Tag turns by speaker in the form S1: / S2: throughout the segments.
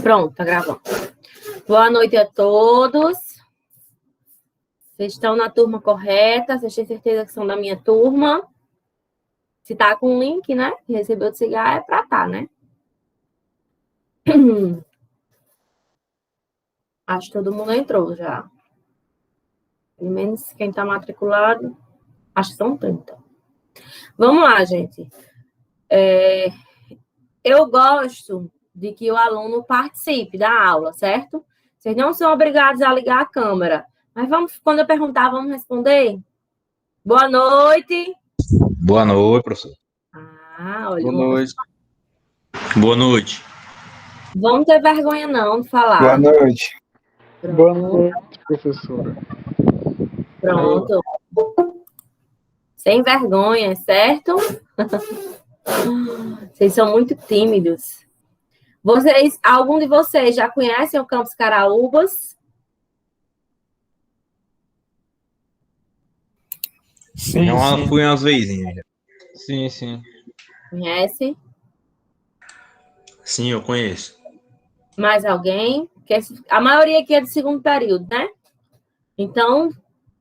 S1: Pronto, tá gravando. Boa noite a todos. Vocês estão na turma correta? Vocês têm certeza que são da minha turma? Se tá com o link, né? Que recebeu de cigarro é pra tá, né? Acho que todo mundo entrou já. Pelo menos quem tá matriculado. Acho que são 30. Vamos lá, gente. Eu gosto de que o aluno participe da aula, certo? Vocês não são obrigados a ligar a câmera. Mas vamos, quando eu perguntar, vamos responder? Boa noite.
S2: Boa noite, professor.
S1: Olha.
S3: Boa noite.
S2: Boa noite.
S1: Vamos ter vergonha não de falar.
S3: Boa noite.
S1: Pronto.
S3: Boa noite, professora.
S1: Pronto. Sem vergonha, certo? Vocês são muito tímidos. Algum de vocês já conhecem o Campus Caraúbas?
S3: Sim,
S2: Eu fui umas vezes.
S3: Sim.
S1: Conhece?
S2: Sim, eu conheço.
S1: Mais alguém? A maioria aqui é de segundo período, né? Então,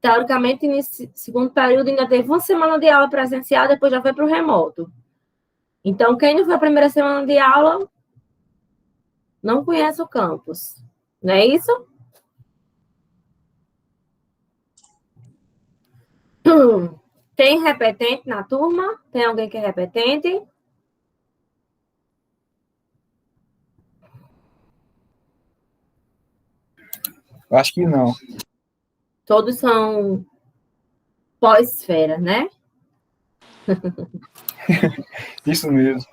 S1: teoricamente, nesse segundo período ainda teve uma semana de aula presencial, depois já foi para o remoto. Então, quem não foi a primeira semana de aula, não conhece o campus. Não é isso? Tem repetente na turma? Tem alguém que é repetente?
S3: Acho que não.
S1: Todos são pós-esfera, né?
S3: Isso mesmo.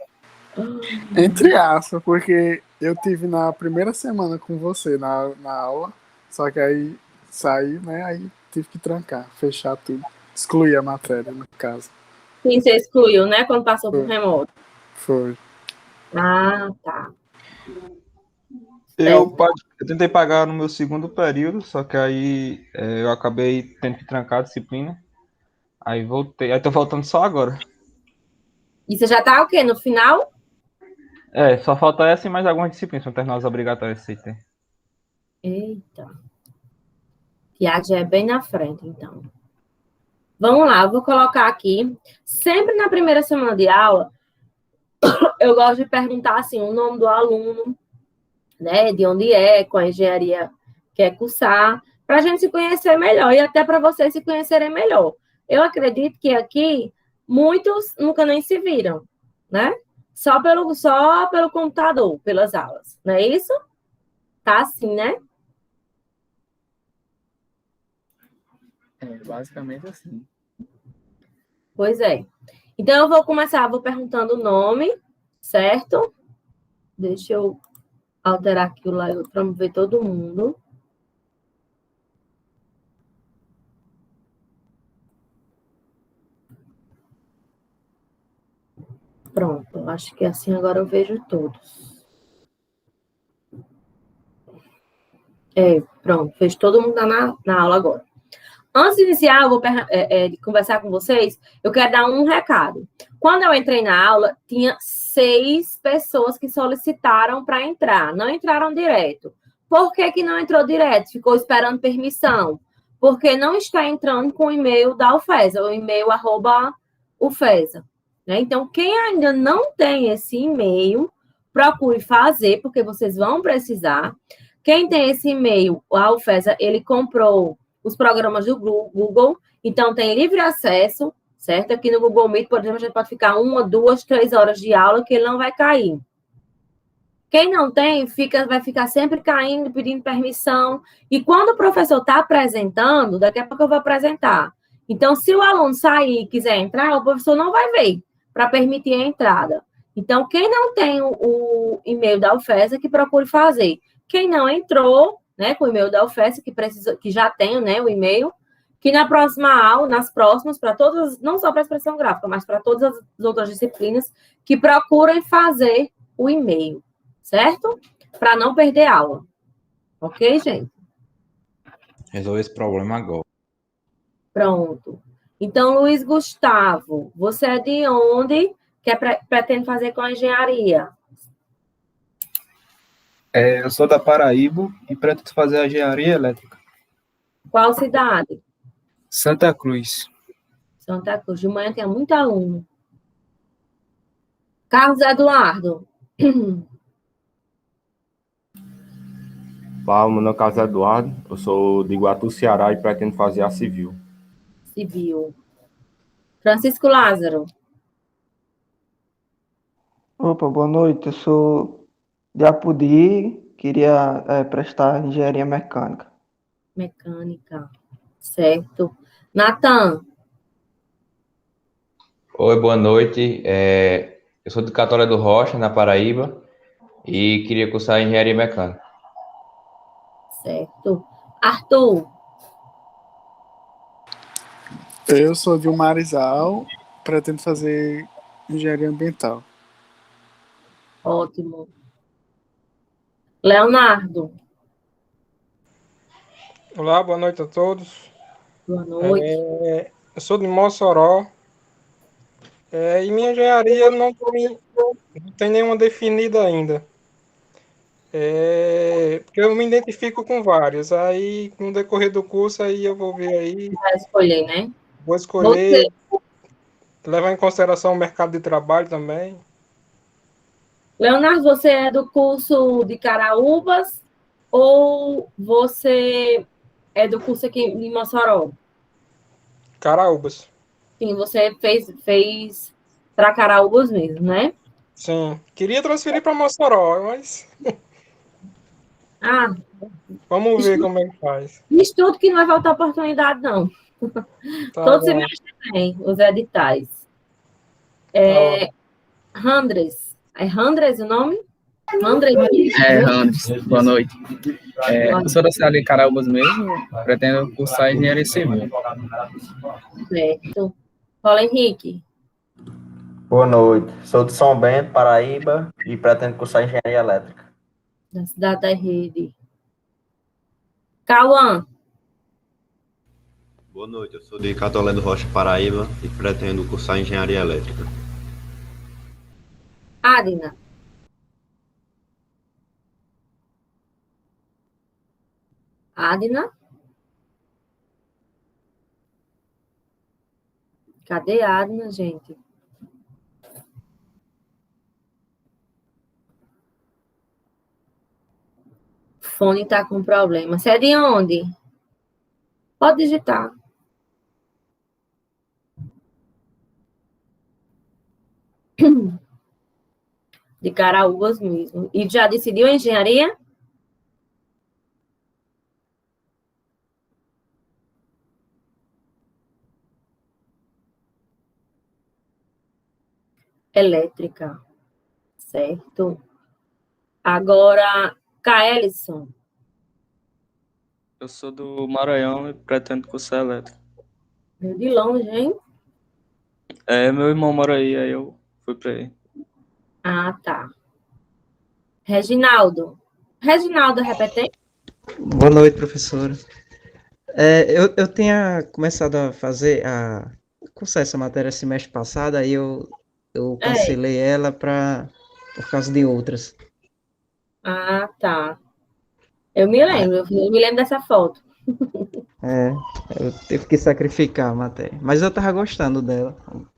S3: Entre aspas, porque eu tive na primeira semana com você na aula, só que aí saí, né? Aí tive que trancar, fechar tudo. Excluir a matéria, no caso.
S1: Sim, você excluiu, né? Quando passou para o remoto.
S3: Foi.
S1: Ah, tá.
S4: Eu tentei pagar no meu segundo período, só que aí eu acabei tendo que trancar a disciplina. Aí voltei. Aí tô voltando só agora.
S1: E você já tá o quê? No final?
S4: Só falta essa e mais algumas disciplinas para terminar as obrigatórias que você tem.
S1: Eita. Tiago já é bem na frente, então. Vamos lá, eu vou colocar aqui. Sempre na primeira semana de aula, eu gosto de perguntar assim, o nome do aluno, né? De onde é, qual engenharia quer cursar, para a gente se conhecer melhor e até para vocês se conhecerem melhor. Eu acredito que aqui muitos nunca nem se viram, né? Só pelo computador, pelas aulas, não é isso? Tá assim, né?
S3: Basicamente assim.
S1: Pois é. Então, eu vou perguntando o nome, certo? Deixa eu alterar aqui o layout para ver todo mundo. Pronto, acho que assim agora eu vejo todos. Pronto, fez todo mundo na aula agora. Antes de iniciar, eu vou conversar com vocês, eu quero dar um recado. Quando eu entrei na aula, tinha 6 pessoas que solicitaram para entrar, não entraram direto. Por que não entrou direto? Ficou esperando permissão. Porque não está entrando com o e-mail da UFESA, o e-mail @UFESA. Né? Então, quem ainda não tem esse e-mail, procure fazer, porque vocês vão precisar. Quem tem esse e-mail, a UFESA, ele comprou os programas do Google, então tem livre acesso, certo? Aqui no Google Meet, por exemplo, a gente pode ficar 1, 2, 3 horas de aula que ele não vai cair. Quem não tem, vai ficar sempre caindo, pedindo permissão. E quando o professor está apresentando, daqui a pouco eu vou apresentar. Então, se o aluno sair e quiser entrar, o professor não vai ver para permitir a entrada. Então, quem não tem o e-mail da UFESA, que procure fazer. Quem não entrou, né, com o e-mail da UFES, que já tem, né, o e-mail, que na próxima aula, nas próximas, para todas, não só para a expressão gráfica, mas para todas as outras disciplinas, que procurem fazer o e-mail, certo? Para não perder aula. Ok, gente?
S2: Resolver esse problema agora.
S1: Pronto. Então, Luiz Gustavo, você é de onde? Pretende fazer com a engenharia?
S5: Eu sou da Paraíba e pretendo fazer a engenharia elétrica.
S1: Qual cidade?
S5: Santa Cruz.
S1: Santa Cruz. De manhã tem muito aluno. Carlos Eduardo.
S6: Fala, meu nome é Carlos Eduardo, eu sou de Iguatu, Ceará e pretendo fazer a civil.
S1: Civil. Francisco Lázaro.
S7: Opa, boa noite. Eu sou de Apodi, queria prestar engenharia mecânica.
S1: Mecânica. Certo. Natan.
S2: Oi, boa noite. Eu sou de Catolé do Rocha, na Paraíba, e queria cursar engenharia mecânica.
S1: Certo. Arthur.
S3: Eu sou de Marizal, pretendo fazer engenharia ambiental.
S1: Ótimo. Leonardo.
S8: Olá, boa noite a todos.
S1: Boa noite.
S8: Eu sou de Mossoró. E minha engenharia não tem nenhuma definida ainda. Porque eu me identifico com várias. Aí, no decorrer do curso, aí eu vou ver aí,
S1: Vai escolher, né?
S8: vou escolher, levar em consideração o mercado de trabalho também.
S1: Leonardo, você é do curso de Caraúbas ou você é do curso aqui em Mossoró?
S8: Caraúbas.
S1: Sim, você fez para Caraúbas mesmo, né?
S8: Sim. Queria transferir para Mossoró, mas
S1: Ah,
S8: vamos ver como é que faz.
S1: estudo que não vai faltar oportunidade, não.
S8: Tá
S1: Todos se
S8: bom.
S1: mexem bem, os editais. Randres. É Randres o nome? Randres?
S9: Anderson, boa noite. Eu sou da cidade de Caraúbas mesmo, pretendo cursar engenharia civil.
S1: Certo. Paulo Henrique.
S10: Boa noite. Sou de São Bento, Paraíba, e pretendo cursar engenharia elétrica.
S1: Da cidade da Rede. Cauã.
S11: Boa noite, eu sou de Catolé do Rocha, Paraíba, e pretendo cursar engenharia elétrica.
S1: Adina. Adina. Cadê a Adina, gente? O fone tá com problema. Você é de onde? Pode digitar. De Caraúbas mesmo. E já decidiu a engenharia? Elétrica. Certo. Agora, Kaelison.
S12: Eu sou do Maranhão e pretendo cursar elétrica.
S1: Veio de longe, hein?
S12: Meu irmão mora aí eu fui pra aí.
S1: Ah, tá. Reginaldo, repete.
S13: Boa noite, professora. Eu tinha começado a cursar essa matéria semestre passado, aí eu cancelei ela por causa de outras.
S1: Ah, tá. Eu me lembro dessa foto.
S13: Eu tive que sacrificar a matéria. Mas eu tava gostando dela.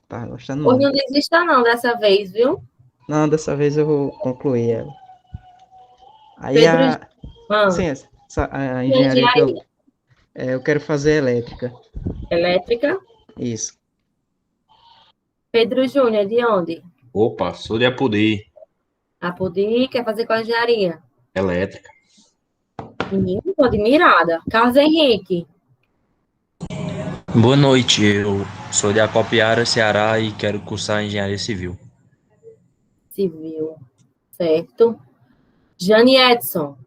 S13: Tava gostando
S1: Pois
S13: muito.
S1: não desista não dessa vez, viu?
S13: Não, dessa vez eu vou concluir ela. Aí sim, a engenharia que eu quero fazer elétrica.
S1: Elétrica?
S13: Isso.
S1: Pedro Júnior, de onde?
S2: Opa, sou de Apodi,
S1: Apodi, quer fazer com a engenharia?
S2: elétrica.
S1: Menino, tô admirada. Carlos Henrique.
S14: Boa noite, eu sou de Acopiara, Ceará e quero cursar engenharia civil.
S1: Civil. Certo. Jane Edson.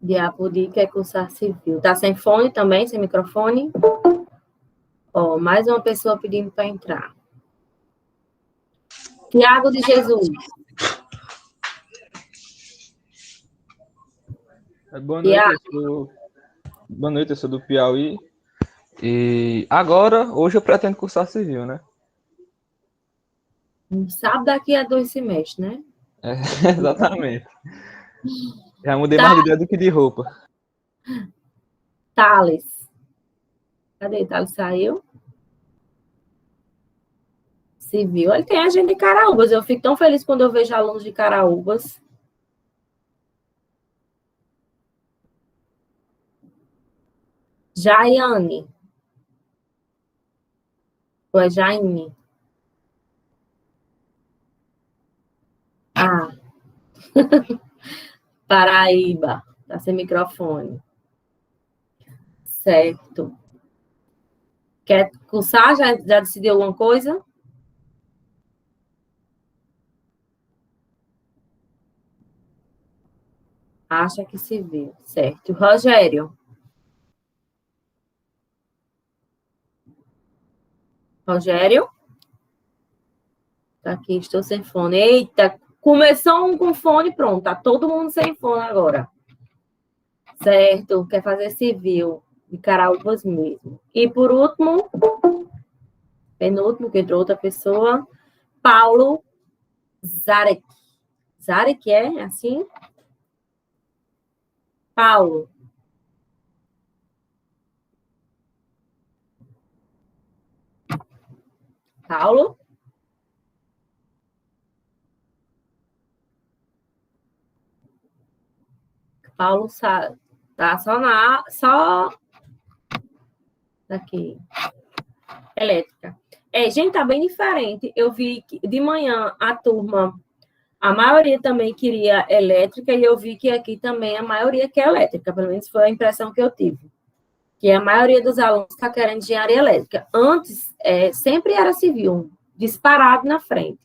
S1: De Apodi, quer cursar civil. Tá sem fone também, sem microfone? Ó, mais uma pessoa pedindo para entrar. Tiago de Jesus.
S4: Boa noite, eu sou do Piauí. E agora, hoje eu pretendo cursar civil, né?
S1: Sabe daqui a 2 semestres, né?
S4: Exatamente. Já mudei mais de ideia do que de roupa.
S1: Thales. Cadê? Thales saiu? Civil. Ele tem a gente de Caraúbas. Eu fico tão feliz quando eu vejo alunos de Caraúbas. Jaiane. Ou é Jaine? Ah. Paraíba. Tá sem microfone. Certo. Quer cursar? Já decidiu alguma coisa? Acha que civil. Certo. Rogério. Rogério? Tá aqui, estou sem fone. Eita, começou um com fone, pronto. Tá todo mundo sem fone agora. Certo, quer fazer civil. De Caraúbas mesmo. E por último, penúltimo, que entrou outra pessoa, Paulo Zarek. Zarek é assim? Paulo. Paulo? Paulo tá só aqui. Elétrica. Gente, tá bem diferente. Eu vi que de manhã a turma, a maioria também queria elétrica, e eu vi que aqui também a maioria quer elétrica, pelo menos foi a impressão que eu tive. Que a maioria dos alunos está querendo engenharia elétrica. Antes, sempre era civil, disparado na frente.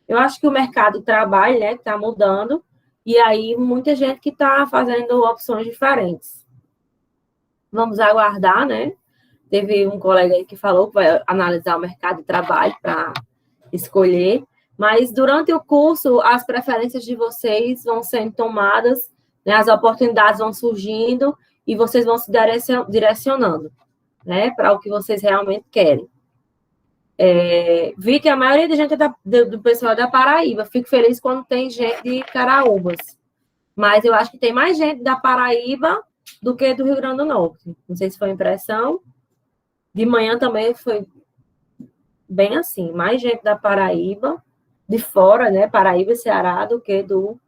S1: Eu acho que o mercado de trabalho, né, está mudando, e aí muita gente que está fazendo opções diferentes. Vamos aguardar, né? Teve um colega aí que falou que vai analisar o mercado de trabalho para escolher, mas durante o curso, as preferências de vocês vão sendo tomadas, né, as oportunidades vão surgindo e vocês vão se direcionando, né, para o que vocês realmente querem. Vi que a maioria da gente do pessoal é da Paraíba. Fico feliz quando tem gente de Caraúbas, mas eu acho que tem mais gente da Paraíba do que do Rio Grande do Norte. Não sei se foi impressão. De manhã também foi bem assim, mais gente da Paraíba, de fora, né, Paraíba e Ceará, do que do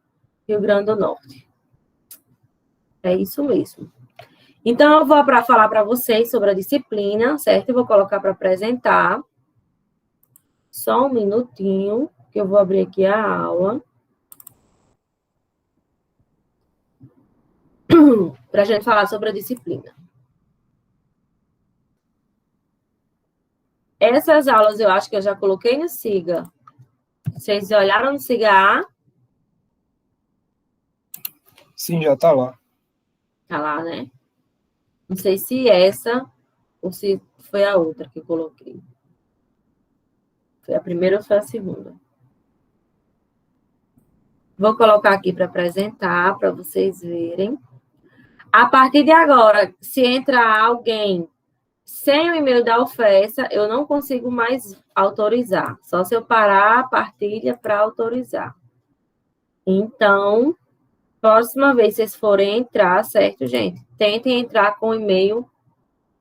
S1: Rio Grande do Norte. É isso mesmo. Então, eu vou falar para vocês sobre a disciplina, certo? Eu vou colocar para apresentar. Só um minutinho, que eu vou abrir aqui a aula. Para a gente falar sobre a disciplina. Essas aulas eu acho que eu já coloquei no Siga. Vocês olharam no Siga A?
S5: Sim, já tá lá.
S1: Tá lá, né? Não sei se essa ou se foi a outra que eu coloquei. Foi a primeira ou foi a segunda? Vou colocar aqui para apresentar, para vocês verem. A partir de agora, se entrar alguém sem o e-mail da UFESA, eu não consigo mais autorizar. Só se eu parar a partilha para autorizar. Então, próxima vez que vocês forem entrar, certo, gente? Tentem entrar com o e-mail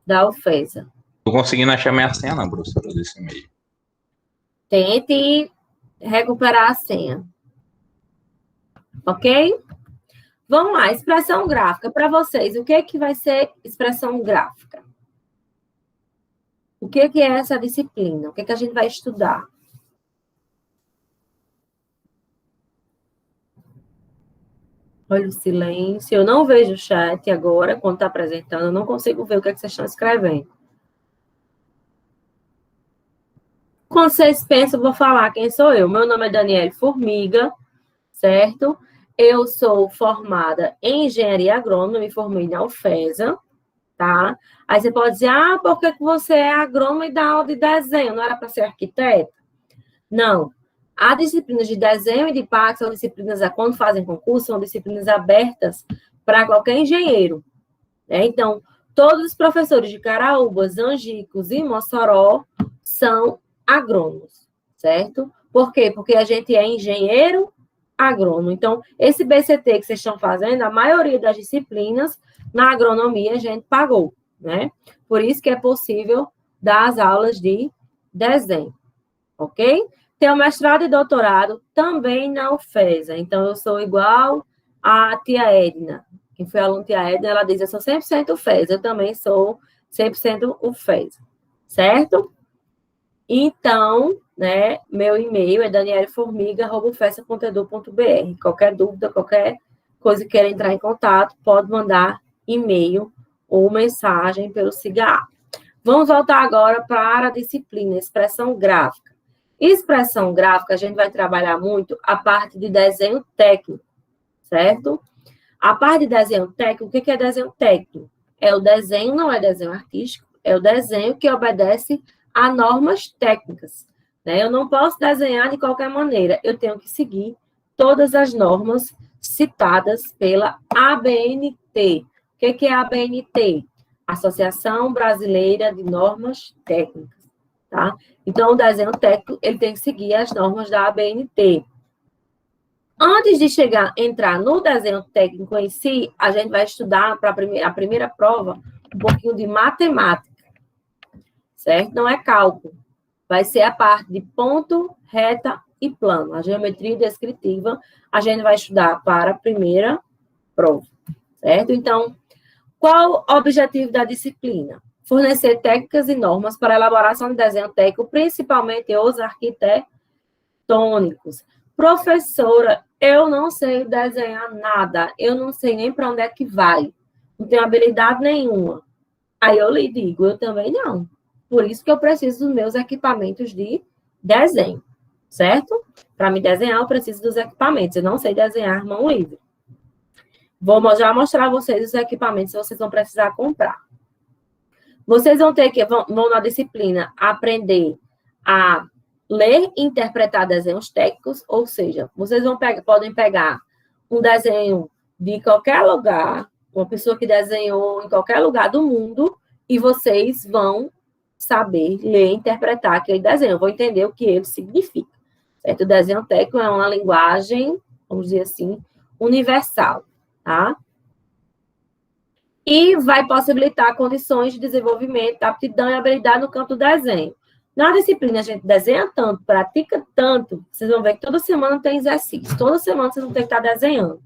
S1: da UFESA.
S2: Tô conseguindo achar minha senha, não, professora, desse e-mail.
S1: Tente recuperar a senha. Ok? Vamos lá, expressão gráfica. Para vocês, o que vai ser expressão gráfica? O que é essa disciplina? O que a gente vai estudar? Olha o silêncio. Eu não vejo o chat agora, quando está apresentando. Eu não consigo ver o que vocês estão escrevendo. Quando vocês pensam, eu vou falar quem sou eu. Meu nome é Daniele Formiga, certo? Eu sou formada em Engenharia Agrônoma, me formei na UFESA, tá? Aí você pode dizer, por que você é agrônoma e dá aula de desenho? Não era para ser arquiteto? Não. As disciplinas de desenho e de PAC são disciplinas, quando fazem concurso, são disciplinas abertas para qualquer engenheiro. Né? Então, todos os professores de Caraúbas, Angicos e Mossoró são agrônomos, certo? Por quê? Porque a gente é engenheiro agrônomo. Então, esse BCT que vocês estão fazendo, a maioria das disciplinas na agronomia a gente pagou, né? Por isso que é possível dar as aulas de desenho, ok? Tenho mestrado e doutorado também na UFESA. Então, eu sou igual a tia Edna. Quem foi aluna tia Edna, ela diz, eu sou 100% UFESA. Eu também sou 100% UFESA, certo? Então, né, meu e-mail é danielformiga@ufesa.edu.br. Qualquer dúvida, qualquer coisa que queira entrar em contato, pode mandar e-mail ou mensagem pelo SIGA. Vamos voltar agora para a disciplina Expressão Gráfica. Expressão gráfica, a gente vai trabalhar muito a parte de desenho técnico, certo? A parte de desenho técnico, o que é desenho técnico? É o desenho, não é desenho artístico, é o desenho que obedece a normas técnicas. Né? Eu não posso desenhar de qualquer maneira, eu tenho que seguir todas as normas citadas pela ABNT. O que é a ABNT? Associação Brasileira de Normas Técnicas. Tá? Então, o desenho técnico, ele tem que seguir as normas da ABNT. Antes de entrar no desenho técnico em si, a gente vai estudar para a primeira prova um pouquinho de matemática, certo? Não é cálculo. Vai ser a parte de ponto, reta e plano. A geometria descritiva a gente vai estudar para a primeira prova, certo? Então, qual o objetivo da disciplina? Fornecer técnicas e normas para a elaboração de desenho técnico, principalmente os arquitetônicos. Professora, eu não sei desenhar nada, eu não sei nem para onde é que vai, não tenho habilidade nenhuma. Aí eu lhe digo, eu também não. Por isso que eu preciso dos meus equipamentos de desenho, certo? Para me desenhar, eu preciso dos equipamentos. Eu não sei desenhar mão livre. Vou já mostrar a vocês os equipamentos que vocês vão precisar comprar. Vocês vão ter que, vão na disciplina, aprender a ler e interpretar desenhos técnicos, ou seja, vocês podem pegar um desenho de qualquer lugar, uma pessoa que desenhou em qualquer lugar do mundo, e vocês vão saber ler e interpretar aquele desenho, vou entender o que ele significa. Certo? O desenho técnico é uma linguagem, vamos dizer assim, universal, tá? E vai possibilitar condições de desenvolvimento, aptidão e habilidade no campo do desenho. Na disciplina, a gente desenha tanto, pratica tanto, vocês vão ver que toda semana tem exercício, toda semana vocês vão ter que estar desenhando.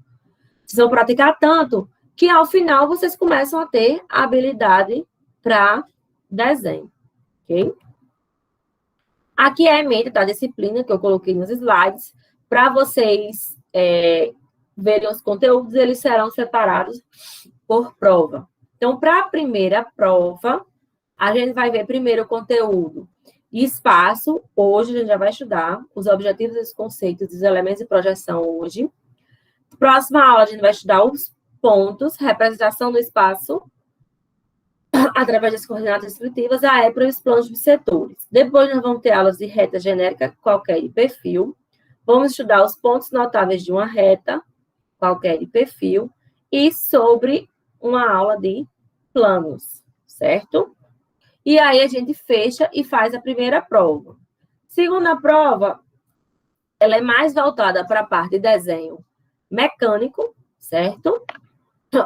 S1: Vocês vão praticar tanto que, ao final, vocês começam a ter habilidade para desenho. Ok? Aqui é a ementa da disciplina que eu coloquei nos slides. Para vocês verem os conteúdos, eles serão separados por prova. Então, para a primeira prova, a gente vai ver primeiro o conteúdo e espaço. Hoje a gente já vai estudar os objetivos, os conceitos, os elementos de projeção hoje. Próxima aula, a gente vai estudar os pontos, representação do espaço, através das coordenadas descritivas, a EPRA e os planos de setores. Depois, nós vamos ter aulas de reta genérica, qualquer de perfil. Vamos estudar os pontos notáveis de uma reta, qualquer de perfil, e sobre uma aula de planos, certo? E aí, a gente fecha e faz a primeira prova. Segunda prova, ela é mais voltada para a parte de desenho mecânico, certo?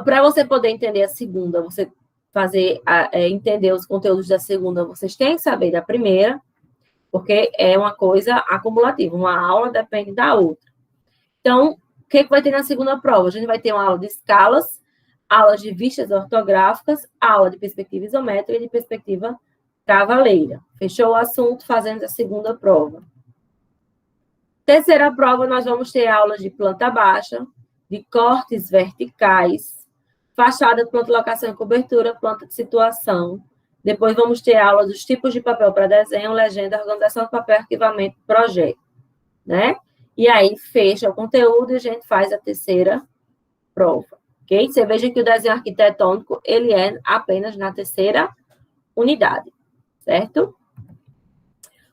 S1: Para você poder entender a segunda, você entender os conteúdos da segunda, vocês têm que saber da primeira, porque é uma coisa acumulativa, uma aula depende da outra. Então, o que vai ter na segunda prova? A gente vai ter uma aula de escalas, aulas de vistas ortográficas, aula de perspectiva isométrica e de perspectiva cavaleira. Fechou o assunto, fazendo a segunda prova. Terceira prova, nós vamos ter aulas de planta baixa, de cortes verticais, fachada, planta, locação e cobertura, planta de situação. Depois vamos ter aula dos tipos de papel para desenho, legenda, organização de papel, arquivamento, projeto, né? E aí fecha o conteúdo e a gente faz a terceira prova, ok? Você veja que o desenho arquitetônico, ele é apenas na terceira unidade, certo?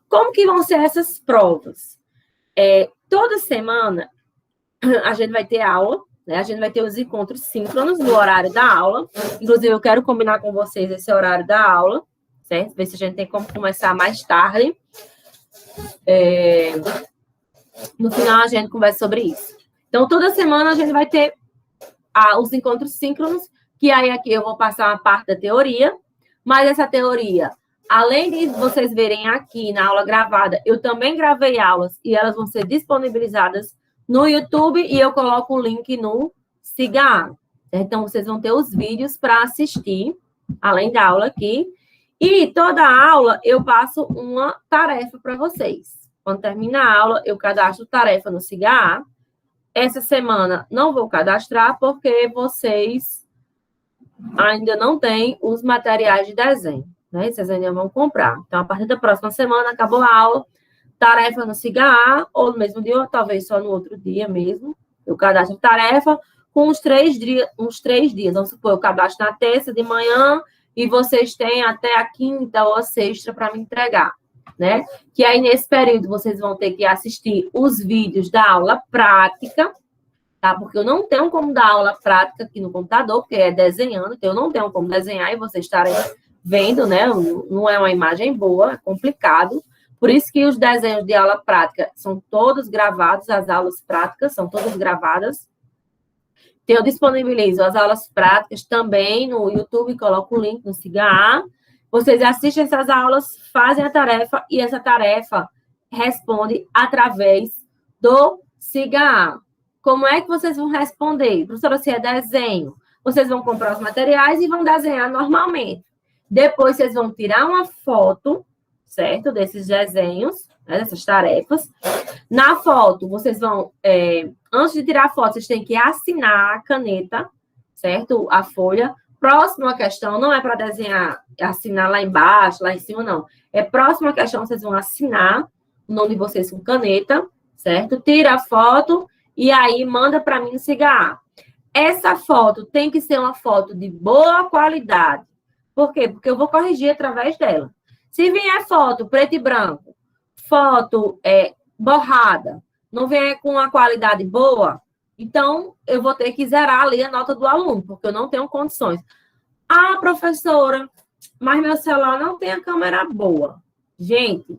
S1: Como que vão ser essas provas? Toda semana a gente vai ter aula, né? A gente vai ter os encontros síncronos no horário da aula. Inclusive, eu quero combinar com vocês esse horário da aula, certo? Ver se a gente tem como começar mais tarde. No final, a gente conversa sobre isso. Então, toda semana a gente vai ter os encontros síncronos, que aí aqui eu vou passar uma parte da teoria, mas essa teoria, além de vocês verem aqui na aula gravada, eu também gravei aulas e elas vão ser disponibilizadas no YouTube e eu coloco o link no Siga. Então, vocês vão ter os vídeos para assistir, além da aula aqui. E toda aula eu passo uma tarefa para vocês. Quando termina a aula, eu cadastro tarefa no Siga. Essa semana não vou cadastrar porque vocês ainda não têm os materiais de desenho, né? Vocês ainda vão comprar. Então, a partir da próxima semana, acabou a aula, tarefa no Siga, ou no mesmo dia, ou talvez só no outro dia mesmo. Eu cadastro tarefa com uns 3 dias. Vamos supor, eu cadastro na terça de manhã e vocês têm até a quinta ou a sexta para me entregar, né? Que aí, nesse período, vocês vão ter que assistir os vídeos da aula prática, tá? Porque eu não tenho como dar aula prática aqui no computador, porque é desenhando, então eu não tenho como desenhar e vocês estarem vendo, né? Não é uma imagem boa, é complicado. Por isso que os desenhos de aula prática são todos gravados, as aulas práticas são todas gravadas. Então, eu disponibilizo as aulas práticas também no YouTube, coloco o link no Siga. Vocês assistem essas aulas, fazem a tarefa e essa tarefa responde através do Siga. Como é que vocês vão responder? Professora, se é desenho, vocês vão comprar os materiais e vão desenhar normalmente. Depois, vocês vão tirar uma foto, certo? Desses desenhos, né, dessas tarefas. Na foto, vocês vão... antes de tirar a foto, vocês têm que assinar a caneta, certo? A folha. Próxima questão, não é para desenhar, assinar lá embaixo, lá em cima, não. É próxima questão, vocês vão assinar o nome de vocês com caneta, certo? Tira a foto e aí manda para mim no Siga. Essa foto tem que ser uma foto de boa qualidade. Por quê? Porque eu vou corrigir através dela. Se vier foto preto e branco, foto borrada, não vier com uma qualidade boa, então eu vou ter que zerar ali a nota do aluno, porque eu não tenho condições. Ah, professora, mas meu celular não tem a câmera boa. Gente,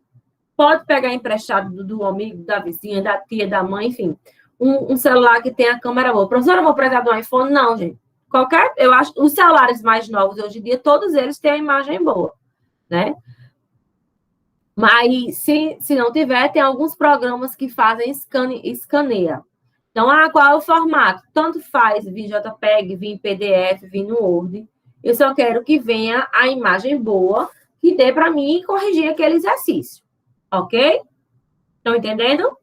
S1: pode pegar emprestado do amigo, da vizinha, da tia, da mãe, enfim, um celular que tenha a câmera boa. Professora, eu vou precisar de um iPhone? Não, gente. Eu acho, os celulares mais novos hoje em dia, todos eles têm a imagem boa, né? Mas se não tiver, tem alguns programas que fazem escaneia. Então, qual é o formato? Tanto faz vir JPEG, vir PDF, vir no Word. Eu só quero que venha a imagem boa, que dê para mim corrigir aquele exercício. Ok? Estão entendendo?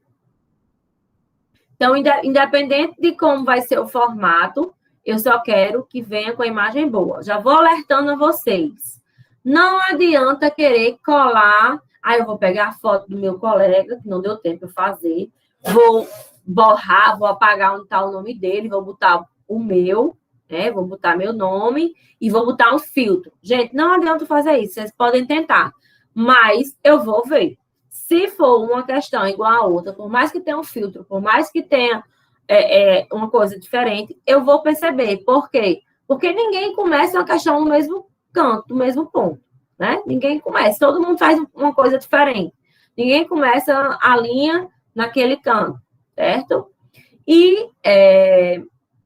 S1: Então, independente de como vai ser o formato, eu só quero que venha com a imagem boa. Já vou alertando a vocês. Não adianta querer colar... eu vou pegar a foto do meu colega, que não deu tempo de fazer, vou borrar, vou apagar onde está o nome dele, vou botar o meu, né? Vou botar meu nome e vou botar um filtro. Gente, não adianta fazer isso, vocês podem tentar, mas eu vou ver. Se for uma questão igual a outra, por mais que tenha um filtro, por mais que tenha uma coisa diferente, eu vou perceber. Por quê? Porque ninguém começa uma questão no mesmo canto, no mesmo ponto. Né? Ninguém começa, todo mundo faz uma coisa diferente. Ninguém começa a linha naquele canto, certo? E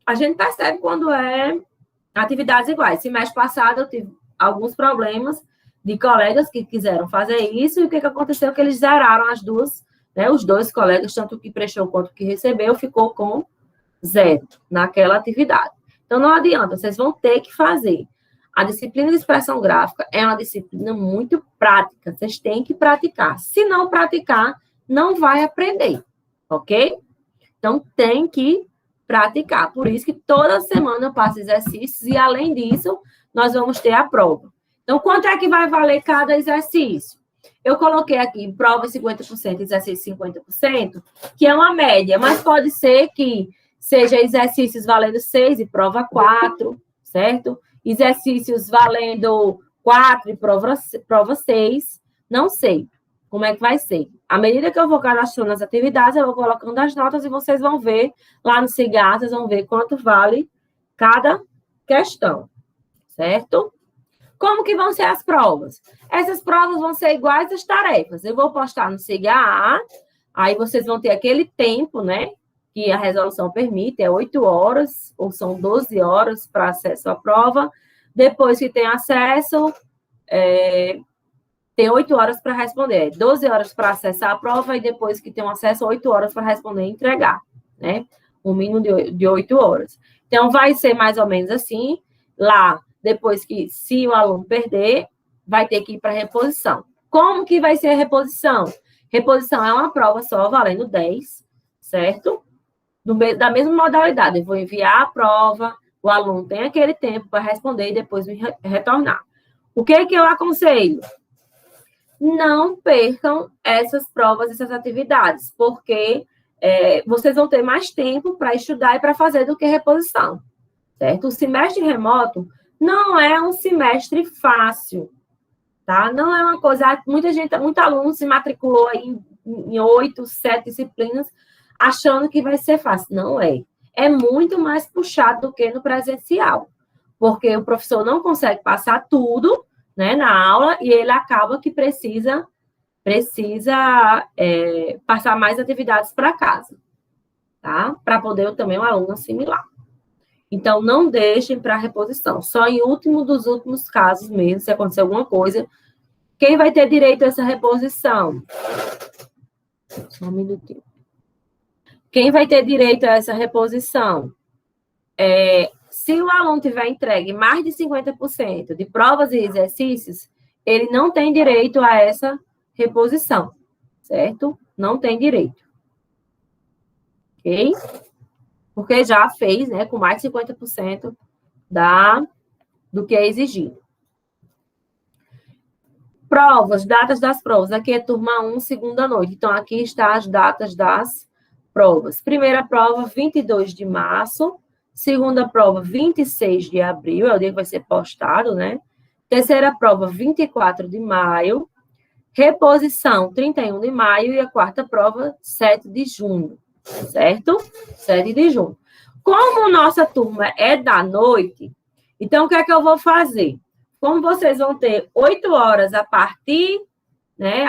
S1: a gente percebe quando é atividades iguais. Semestre passado eu tive alguns problemas de colegas que quiseram fazer isso, e o que aconteceu? Que eles zeraram as duas, né? Os dois colegas, tanto o que prestou quanto o que recebeu, ficou com 0 naquela atividade. Então, não adianta, vocês vão ter que fazer. A disciplina de expressão gráfica é uma disciplina muito prática. Vocês têm que praticar. Se não praticar, não vai aprender, ok? Então, tem que praticar. Por isso que toda semana eu passo exercícios e, além disso, nós vamos ter a prova. Então, quanto é que vai valer cada exercício? Eu coloquei aqui prova 50%, exercício 50%, que é uma média, mas pode ser que seja exercícios valendo 6 e prova 4, certo? Exercícios valendo 4 e prova 6, não sei, como é que vai ser? À medida que eu vou cadastrando as atividades, eu vou colocando as notas e vocês vão ver lá no Cigar, vocês vão ver quanto vale cada questão, certo? Como que vão ser as provas? Essas provas vão ser iguais às tarefas. Eu vou postar no Cigar, aí vocês vão ter aquele tempo, né? Que a resolução permite, é 8 horas, ou são 12 horas para acesso à prova. Depois que tem acesso, tem 8 horas para responder. 12 horas para acessar a prova e depois que tem um acesso, 8 horas para responder e entregar, né? Um mínimo de 8 horas. Então, vai ser mais ou menos assim. Lá, depois que, se o aluno perder, vai ter que ir para reposição. Como que vai ser a reposição? Reposição é uma prova só, valendo 10, certo? Da mesma modalidade. Eu vou enviar a prova, o aluno tem aquele tempo para responder e depois me retornar. O que eu aconselho? Não percam essas provas, essas atividades, porque vocês vão ter mais tempo para estudar e para fazer do que reposição, certo? O semestre remoto não é um semestre fácil, tá? Não é uma coisa... Muito aluno se matriculou aí em 8, 7 disciplinas achando que vai ser fácil. Não é. É muito mais puxado do que no presencial, porque o professor não consegue passar tudo, né, na aula, e ele acaba que precisa passar mais atividades para casa, tá? Para poder também o aluno assimilar. Então, não deixem para reposição. Só em último dos últimos casos mesmo, se acontecer alguma coisa, quem vai ter direito a essa reposição? Só um minutinho. Quem vai ter direito a essa reposição? Se o aluno tiver entregue mais de 50% de provas e exercícios, ele não tem direito a essa reposição, certo? Não tem direito. Ok? Porque já fez, né, com mais de 50% do que é exigido. Provas, datas das provas. Aqui é turma 1, segunda noite. Então, aqui está as datas das provas. Primeira prova, 22 de março. Segunda prova, 26 de abril. É o dia que vai ser postado, né? Terceira prova, 24 de maio. Reposição, 31 de maio. E a quarta prova, 7 de junho. Certo? 7 de junho. Como nossa turma é da noite, então o que é que eu vou fazer? Como vocês vão ter 8 horas a partir, né,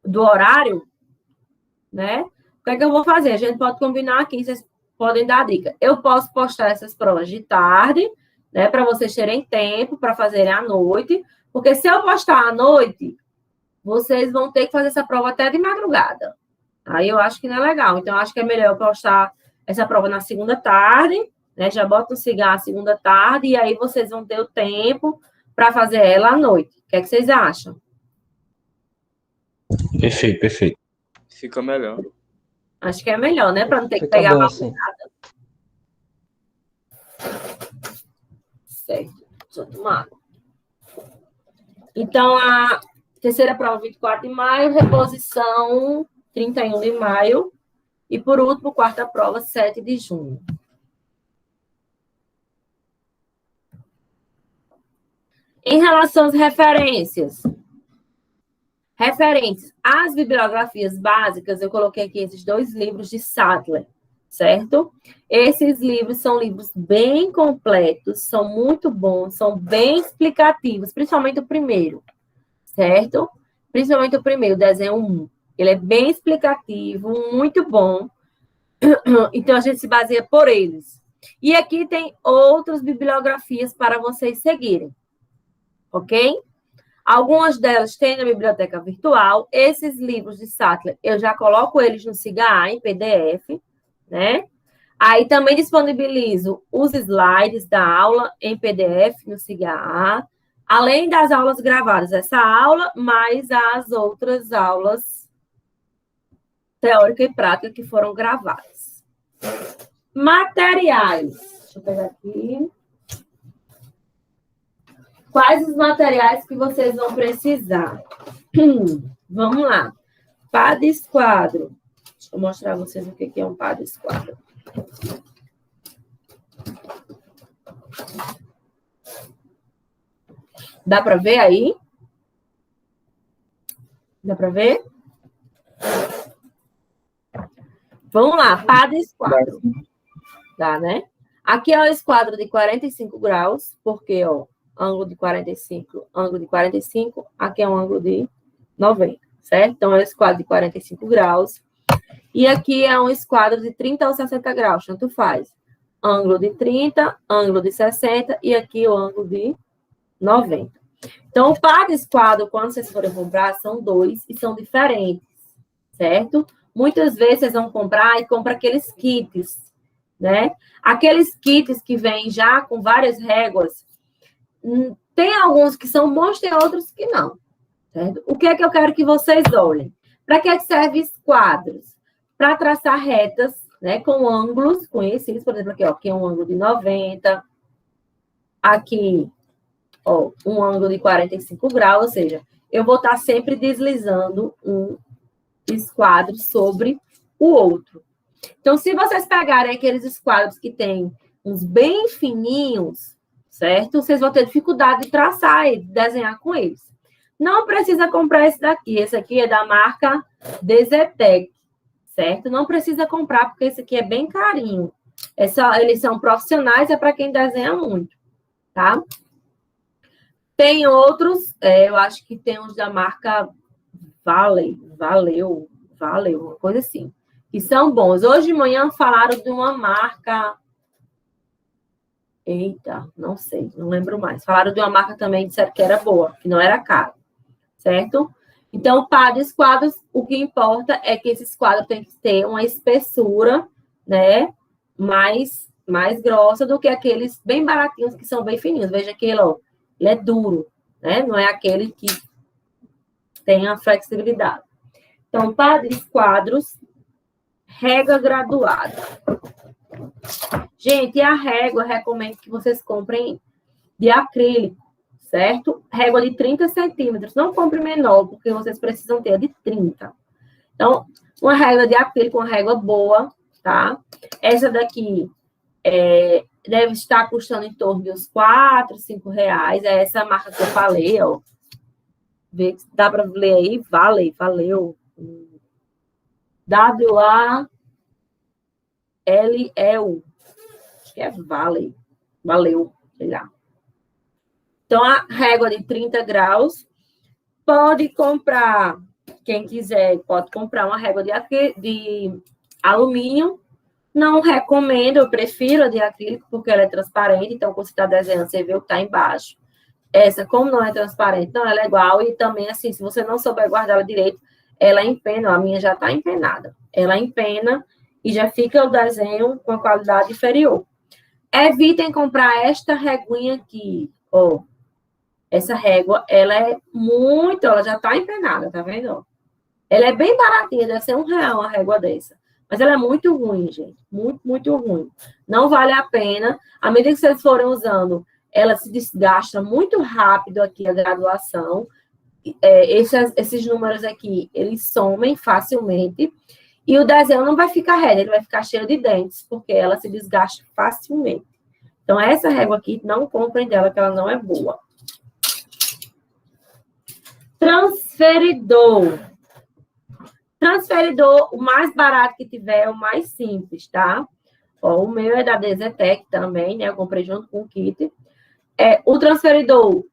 S1: do horário, né? O que é que eu vou fazer? A gente pode combinar aqui, vocês podem dar dica. Eu posso postar essas provas de tarde, né, para vocês terem tempo para fazerem à noite, porque se eu postar à noite, vocês vão ter que fazer essa prova até de madrugada. Aí eu acho que não é legal. Então, eu acho que é melhor eu postar essa prova na segunda tarde, né? Já bota um cigarro na segunda tarde, e aí vocês vão ter o tempo para fazer ela à noite. O que é que vocês acham?
S14: Perfeito, perfeito.
S12: Fica melhor.
S1: Acho que é melhor, né? Para não ter que
S13: Fica
S1: pegar
S13: bom,
S1: a
S13: assim.
S1: madrugada. Certo. Deixa eu tomar água. Então, a terceira prova, 24 de maio, reposição, 31 de maio. E, por último, quarta prova, 7 de junho. Em relação às referências. Referentes às bibliografias básicas, eu coloquei aqui esses 2 livros de Sattler, certo? Esses livros são livros bem completos, são muito bons, são bem explicativos, principalmente o primeiro, certo? Principalmente o primeiro, o desenho 1. Ele é bem explicativo, muito bom. Então, a gente se baseia por eles. E aqui tem outras bibliografias para vocês seguirem. Ok? Algumas delas têm na biblioteca virtual. Esses livros de Sattler, eu já coloco eles no Cigar em PDF, né? Aí também disponibilizo os slides da aula em PDF no Cigar, além das aulas gravadas. Essa aula, mais as outras aulas teórica e prática que foram gravadas. Materiais. Deixa eu pegar aqui. Quais os materiais que vocês vão precisar? Vamos lá. Pá de esquadro. Deixa eu mostrar a vocês o que é um pá de esquadro. Dá para ver aí? Dá para ver? Vamos lá, cada esquadro. Dá, né? Aqui é o esquadro de 45 graus, porque, ó, ângulo de 45, ângulo de 45, aqui é um ângulo de 90, certo? Então, é o esquadro de 45 graus. E aqui é um esquadro de 30 ou 60 graus, tanto faz. Ângulo de 30, ângulo de 60 e aqui o ângulo de 90. Então, cada esquadro, quando vocês forem comprar, são 2 e são diferentes, certo? Muitas vezes vocês vão comprar e compram aqueles kits, né? Aqueles kits que vêm já com várias réguas, tem alguns que são bons, tem outros que não, certo? O que é que eu quero que vocês olhem? Para que servem esquadros? Para traçar retas, né, com ângulos conhecidos, por exemplo, aqui é um ângulo de 90, aqui, ó, um ângulo de 45 graus, ou seja, eu vou estar sempre deslizando um esquadro sobre o outro. Então, se vocês pegarem aqueles esquadros que tem uns bem fininhos, certo? Vocês vão ter dificuldade de traçar e desenhar com eles. Não precisa comprar esse daqui. Esse aqui é da marca Dezetec, certo? Não precisa comprar, porque esse aqui é bem carinho. Eles são profissionais, é para quem desenha muito, tá? Tem outros, eu acho que tem uns da marca Valeu, uma coisa assim, que são bons. Hoje de manhã falaram de uma marca... Eita, não sei, não lembro mais. Falaram de uma marca também, disseram que era boa, que não era cara, certo? Então, para os quadros, o que importa é que esses quadros têm que ter uma espessura, né, mais grossa do que aqueles bem baratinhos que são bem fininhos. Veja que ele é duro, né? Não é aquele que tem a flexibilidade. Então, para os quadros, régua graduada. Gente, a régua, eu recomendo que vocês comprem de acrílico, certo? Régua de 30 centímetros. Não compre menor, porque vocês precisam ter a de 30. Então, uma régua de acrílico, uma régua boa, tá? Essa daqui deve estar custando em torno de uns R$4, R$5. É essa marca que eu falei, ó. Vê se dá para ler aí. Valeu. W-A-L-E-U. Acho que é valeu, sei lá. Então, a régua de 30 graus, pode comprar, quem quiser, pode comprar uma régua de alumínio. Não recomendo, eu prefiro a de acrílico, porque ela é transparente, então, quando você está desenhando, você vê o que está embaixo. Essa, como não é transparente, não, ela é igual, e também, assim, se você não souber guardar ela direito, ela empena, a minha já está empenada. Ela empena e já fica o desenho com a qualidade inferior. Evitem comprar esta reguinha aqui, ó. Essa régua, ela já está empenada, tá vendo? Ela é bem baratinha, deve ser R$1 uma régua dessa. Mas ela é muito ruim, gente. Muito ruim. Não vale a pena. À medida que vocês forem usando, ela se desgasta muito rápido aqui a graduação. Esses números aqui, eles somem facilmente. E o desenho não vai ficar reto, ele vai ficar cheio de dentes, porque ela se desgasta facilmente. Então, essa régua aqui, não comprem dela, que ela não é boa. Transferidor. Transferidor, o mais barato que tiver é o mais simples, tá? Ó, o meu é da Dezetec também, né? Eu comprei junto com o kit. O transferidor,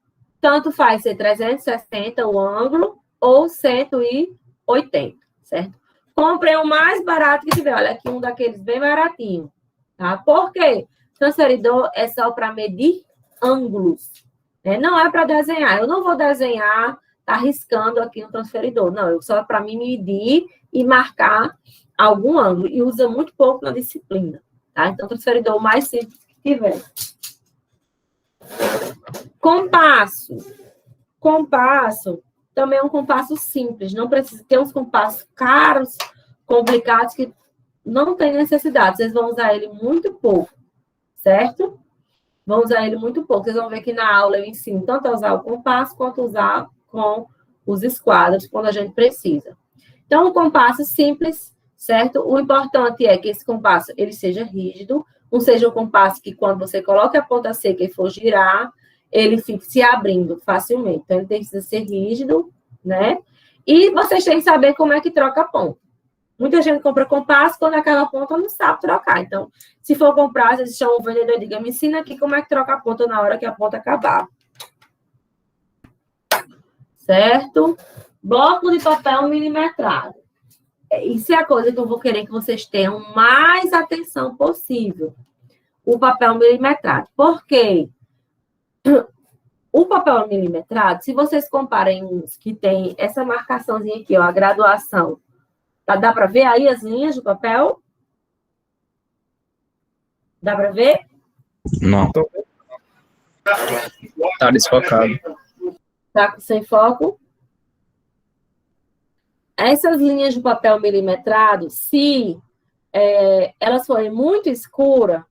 S1: tanto faz ser 360 o ângulo ou 180, certo? Comprei o mais barato que tiver. Olha aqui, um daqueles bem baratinho, tá? Por quê? Transferidor é só para medir ângulos, né? Não é para desenhar. Eu não vou desenhar, tá riscando aqui no transferidor. Não, eu só para mim medir e marcar algum ângulo. E usa muito pouco na disciplina, tá? Então, transferidor o mais simples que tiver. Compasso. Compasso também é um compasso simples. Não precisa ter uns compassos caros, complicados, que não tem necessidade. Vocês vão usar ele muito pouco, certo? Vão usar ele muito pouco. Vocês vão ver que na aula eu ensino tanto a usar o compasso, quanto a usar com os esquadros, quando a gente precisa. Então, um compasso simples, certo? O importante é que esse compasso ele seja rígido, não seja um compasso que quando você coloca a ponta seca e for girar, ele fique se abrindo facilmente. Então, ele precisa ser rígido, né? E vocês têm que saber como é que troca a ponta. Muita gente compra compasso, quando acaba a ponta não sabe trocar. Então, se for comprar, vocês chamam o vendedor e digam, me ensina aqui como é que troca a ponta na hora que a ponta acabar. Certo? Bloco de papel milimetrado. Isso é a coisa que eu vou querer que vocês tenham mais atenção possível. O papel milimetrado. Por quê? O papel milimetrado, se vocês comparem uns que tem essa marcaçãozinha aqui, ó, a graduação, dá para ver aí as linhas do papel? Dá para ver?
S14: Não.
S9: Tá desfocado.
S1: Tá sem foco? Essas linhas de papel milimetrado, se elas forem muito escuras,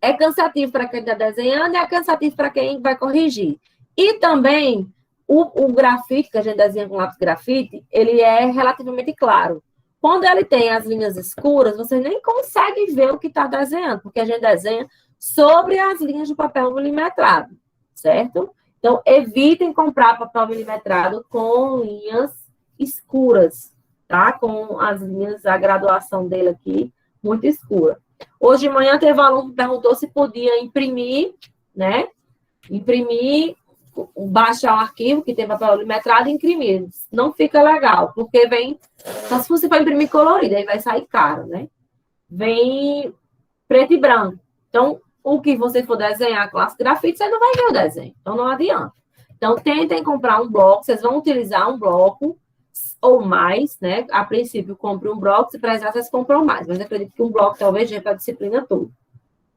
S1: é cansativo para quem está desenhando e é cansativo para quem vai corrigir. E também, o grafite, que a gente desenha com lápis grafite, ele é relativamente claro. Quando ele tem as linhas escuras, você nem consegue ver o que está desenhando, porque a gente desenha sobre as linhas de papel milimetrado, certo? Então, evitem comprar papel milimetrado com linhas escuras, tá? Com as linhas, a graduação dele aqui, muito escura. Hoje de manhã teve um aluno que perguntou se podia imprimir, né? Imprimir, baixar um arquivo que tem papel milimetrado e imprimir. Não fica legal, porque vem... Só se você for imprimir colorido, aí vai sair caro, né? Vem preto e branco. Então, o que você for desenhar com as grafites, você não vai ver o desenho. Então, não adianta. Então, tentem comprar um bloco. Vocês vão utilizar um bloco ou mais, né? A princípio, compre um bloco. Se precisar, vocês compram mais. Mas eu acredito que um bloco talvez dê para a disciplina toda.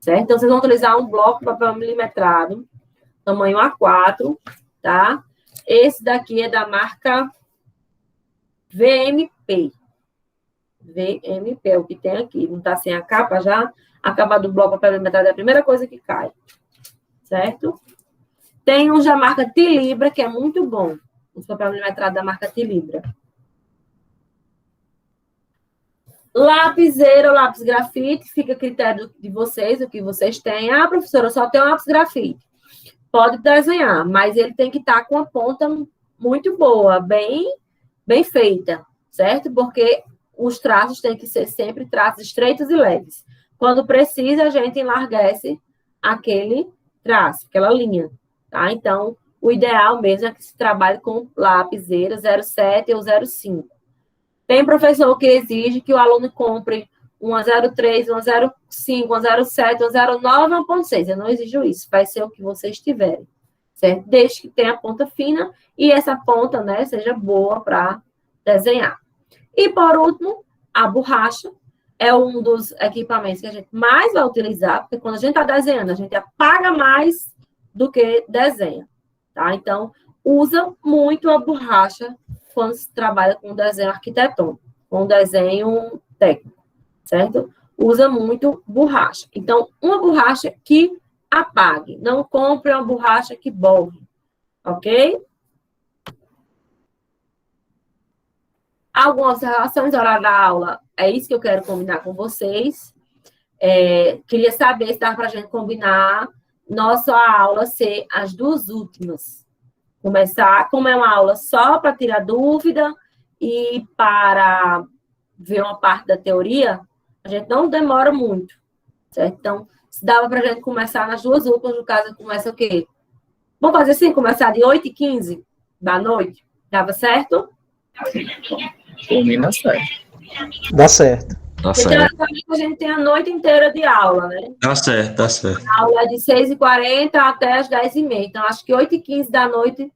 S1: Certo? Então, vocês vão utilizar um bloco de papel milimetrado, tamanho A4, tá? Esse daqui é da marca VMP. VMP é o que tem aqui. Não está sem a capa já? A capa do bloco papel milimetrado é a primeira coisa que cai. Certo? Tem um da marca Tilibra, que é muito bom. Os papel milimetrado da marca Tilibra. Lapiseira ou lápis grafite, fica a critério de vocês, o que vocês têm. Ah, professora, eu só tenho um lápis grafite. Pode desenhar, mas ele tem que estar com a ponta muito boa, bem feita, certo? Porque os traços têm que ser sempre traços estreitos e leves. Quando precisa, a gente enlarguece aquele traço, aquela linha, tá? Então, o ideal mesmo é que se trabalhe com lapiseira 0,7 ou 0,5. Tem professor que exige que o aluno compre uma 0,3, uma 0,5, uma 0,7, uma 0,9 e uma 1,6. Eu não exijo isso, vai ser o que vocês tiverem, certo? Desde que tenha a ponta fina e essa ponta, né, seja boa para desenhar. E, por último, a borracha é um dos equipamentos que a gente mais vai utilizar, porque quando a gente está desenhando, a gente apaga mais do que desenha, tá? Então, usa muito a borracha quando se trabalha com desenho arquitetônico, com desenho técnico, certo? Usa muito borracha. Então, uma borracha que apague. Não compre uma borracha que borre, ok? Algumas relações horário da aula, é isso que eu quero combinar com vocês. Queria saber se dá para a gente combinar nossa aula ser as duas últimas. Começar, como é uma aula só para tirar dúvida e para ver uma parte da teoria, a gente não demora muito, certo? Então, se dava para a gente começar nas duas últimas, no caso, começa o quê? Vamos fazer assim, começar de 8h15 da noite? Dava certo?
S9: Por mim, dá certo.
S13: Dá certo.
S14: Tá certo.
S1: Então, a gente tem a noite inteira de aula, né?
S14: Tá certo, tá certo.
S1: A aula é de 6h40 até as 10h30. Então, acho que 8h15 da noite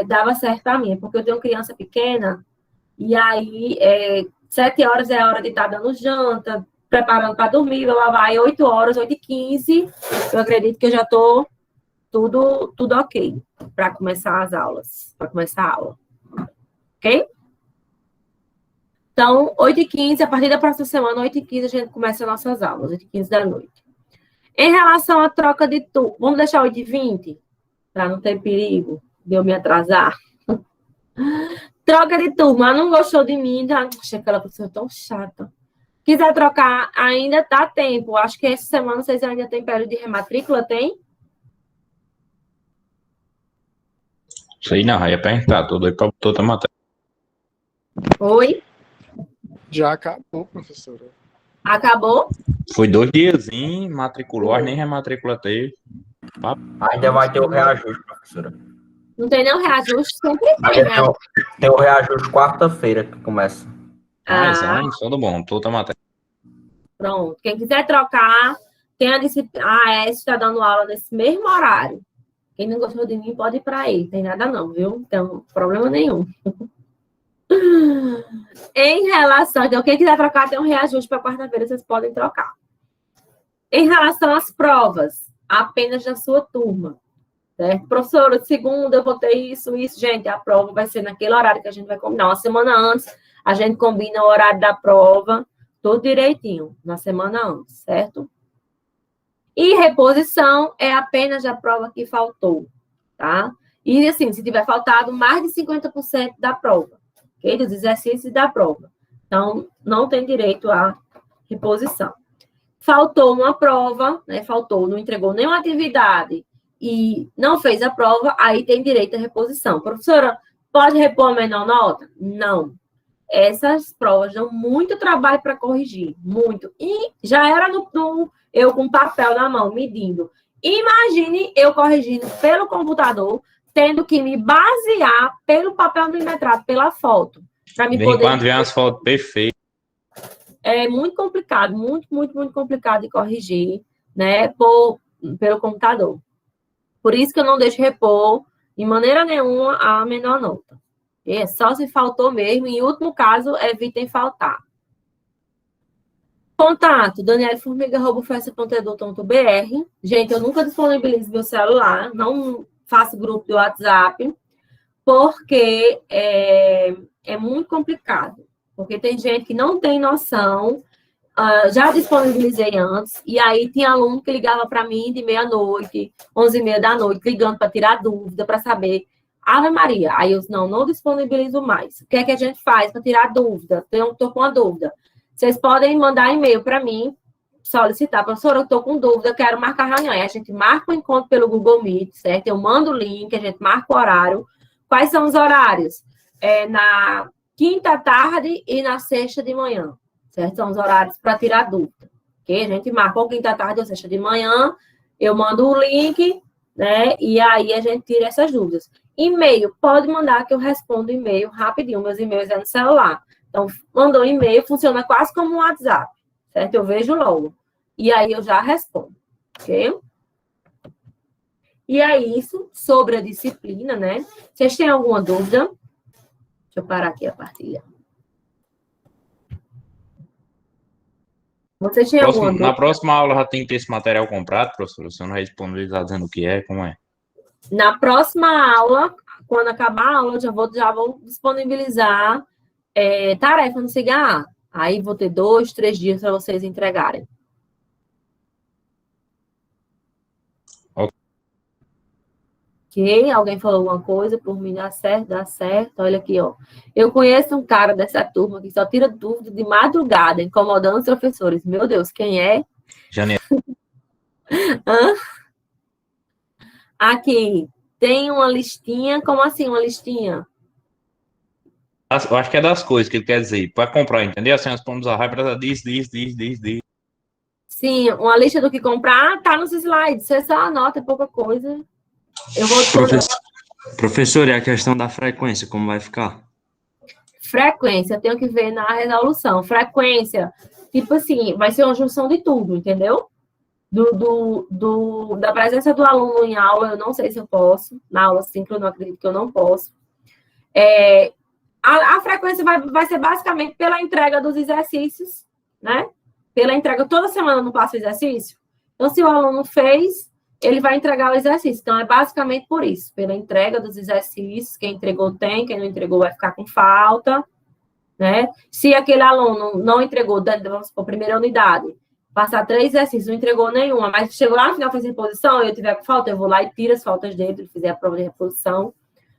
S1: dava certo para mim, porque eu tenho criança pequena, e aí 7 horas é a hora de estar dando janta, preparando para dormir, lá vai 8 horas, 8h15, eu acredito que eu já estou tudo ok para começar as aulas, para começar a aula. Ok? Então, 8h15, a partir da próxima semana, 8h15, a gente começa as nossas aulas, 8h15 da noite. Em relação à troca de turma, vamos deixar 8h20, para não ter perigo de eu me atrasar. Troca de turma, não gostou de mim, achei aquela pessoa tão chata. Quiser trocar, ainda dá tempo. Acho que essa semana vocês ainda têm período de rematrícula, tem?
S14: Sei não, ia perguntar, tô doido pra toda a matéria.
S1: Oi?
S3: Já acabou, professora.
S1: Acabou?
S14: Foi 2 diazinhos, matriculou, nem rematrícula teve.
S10: Ainda vai ter o reajuste, professora.
S1: Não tem nenhum reajuste? Sempre tem,
S10: Ainda
S1: né?
S10: tem o reajuste quarta-feira que começa.
S14: Exame, tudo bom, toda matéria.
S1: Pronto. Quem quiser trocar, tem a disciplina. A AES está dando aula nesse mesmo horário. Quem não gostou de mim pode ir para aí. Tem nada não, viu? Então, problema nenhum. Em relação... Então, quem quiser trocar, tem um reajuste para quarta-feira, vocês podem trocar. Em relação às provas, apenas da sua turma. Certo? Professora, de segunda eu vou ter isso. Gente, a prova vai ser naquele horário que a gente vai combinar. Uma semana antes, a gente combina o horário da prova, tudo direitinho, na semana antes, certo? E reposição é apenas a prova que faltou, tá? E, assim, se tiver faltado mais de 50% da prova, ok? Dos exercícios da prova. Então, não tem direito à reposição. Faltou uma prova, né? Faltou, não entregou nenhuma atividade e não fez a prova, aí tem direito à reposição. Professora, pode repor a menor nota? Não. Essas provas dão muito trabalho para corrigir, muito. E já era eu com papel na mão, medindo. Imagine eu corrigindo pelo computador, tendo que me basear pelo papel milimetrado, pela foto. Para me poder...
S14: Quando vem as fotos perfeitas.
S1: É muito complicado, muito complicado de corrigir, né, pelo computador. Por isso que eu não deixo repor, de maneira nenhuma, a menor nota. É só se faltou mesmo. Em último caso, evitem faltar. Contato, danielformiga@ufes.edu.br. Gente, eu nunca disponibilizo meu celular, não faço grupo do WhatsApp, porque é muito complicado. Porque tem gente que não tem noção, já disponibilizei antes, e aí tinha aluno que ligava para mim de meia-noite, 11h30 da noite, ligando para tirar dúvida, para saber... Ave Maria, aí eu não disponibilizo mais. O que é que a gente faz para tirar dúvida? Eu estou com uma dúvida. Vocês podem mandar e-mail para mim, solicitar, professora, eu estou com dúvida, eu quero marcar reunião. Aí a gente marca o encontro pelo Google Meet, certo? Eu mando o link, a gente marca o horário. Quais são os horários? Na quinta tarde e na sexta de manhã, certo? São os horários para tirar dúvida. Ok? A gente marca ou quinta tarde ou sexta de manhã, eu mando o link, né? E aí a gente tira essas dúvidas. E-mail, pode mandar que eu respondo e-mail rapidinho. Meus e-mails é no celular. Então, mandou um e-mail, funciona quase como um WhatsApp, certo? Eu vejo logo. E aí eu já respondo, ok? E é isso sobre a disciplina, né? Vocês têm alguma dúvida? Deixa eu parar aqui a partilha. Vocês têm alguma dúvida?
S14: Na próxima aula já tem que ter esse material comprado, professor? Você não vai disponibilizar dizendo o que é, como é?
S1: Na próxima aula, quando acabar a aula, já vou disponibilizar tarefa no CIGA. Aí vou ter 2, 3 dias para vocês entregarem. Ok? Alguém falou alguma coisa? Por mim dá certo, dá certo. Olha aqui, ó. Eu conheço um cara dessa turma que só tira dúvida de madrugada, incomodando os professores. Meu Deus, quem é?
S14: Janeiro.
S1: Hã? Aqui, tem uma listinha. Como assim, uma listinha?
S14: Eu acho que é das coisas que ele quer dizer. Para comprar, entendeu? Assim, nós vamos usar diz.
S1: Sim, uma lista do que comprar. Tá nos slides. Você só anota, é pouca coisa. Eu vou...
S14: Professor, e a questão da frequência, como vai ficar?
S1: Frequência, eu tenho que ver na resolução. Frequência, tipo assim, vai ser uma junção de tudo, entendeu? Da presença do aluno em aula, eu não sei se eu posso. Na aula síncrona, eu acredito que eu não posso. A frequência vai ser basicamente pela entrega dos exercícios, né? Pela entrega, toda semana eu não passo exercício. Então, se o aluno fez, ele vai entregar o exercício. Então, é basicamente por isso, pela entrega dos exercícios. Quem entregou tem, quem não entregou vai ficar com falta, né? Se aquele aluno não entregou, vamos supor, primeira unidade, passar 3 exercícios, não entregou nenhuma, mas chegou lá no final, fez reposição, eu tiver com falta, eu vou lá e tiro as faltas dele, ele fizer a prova de reposição,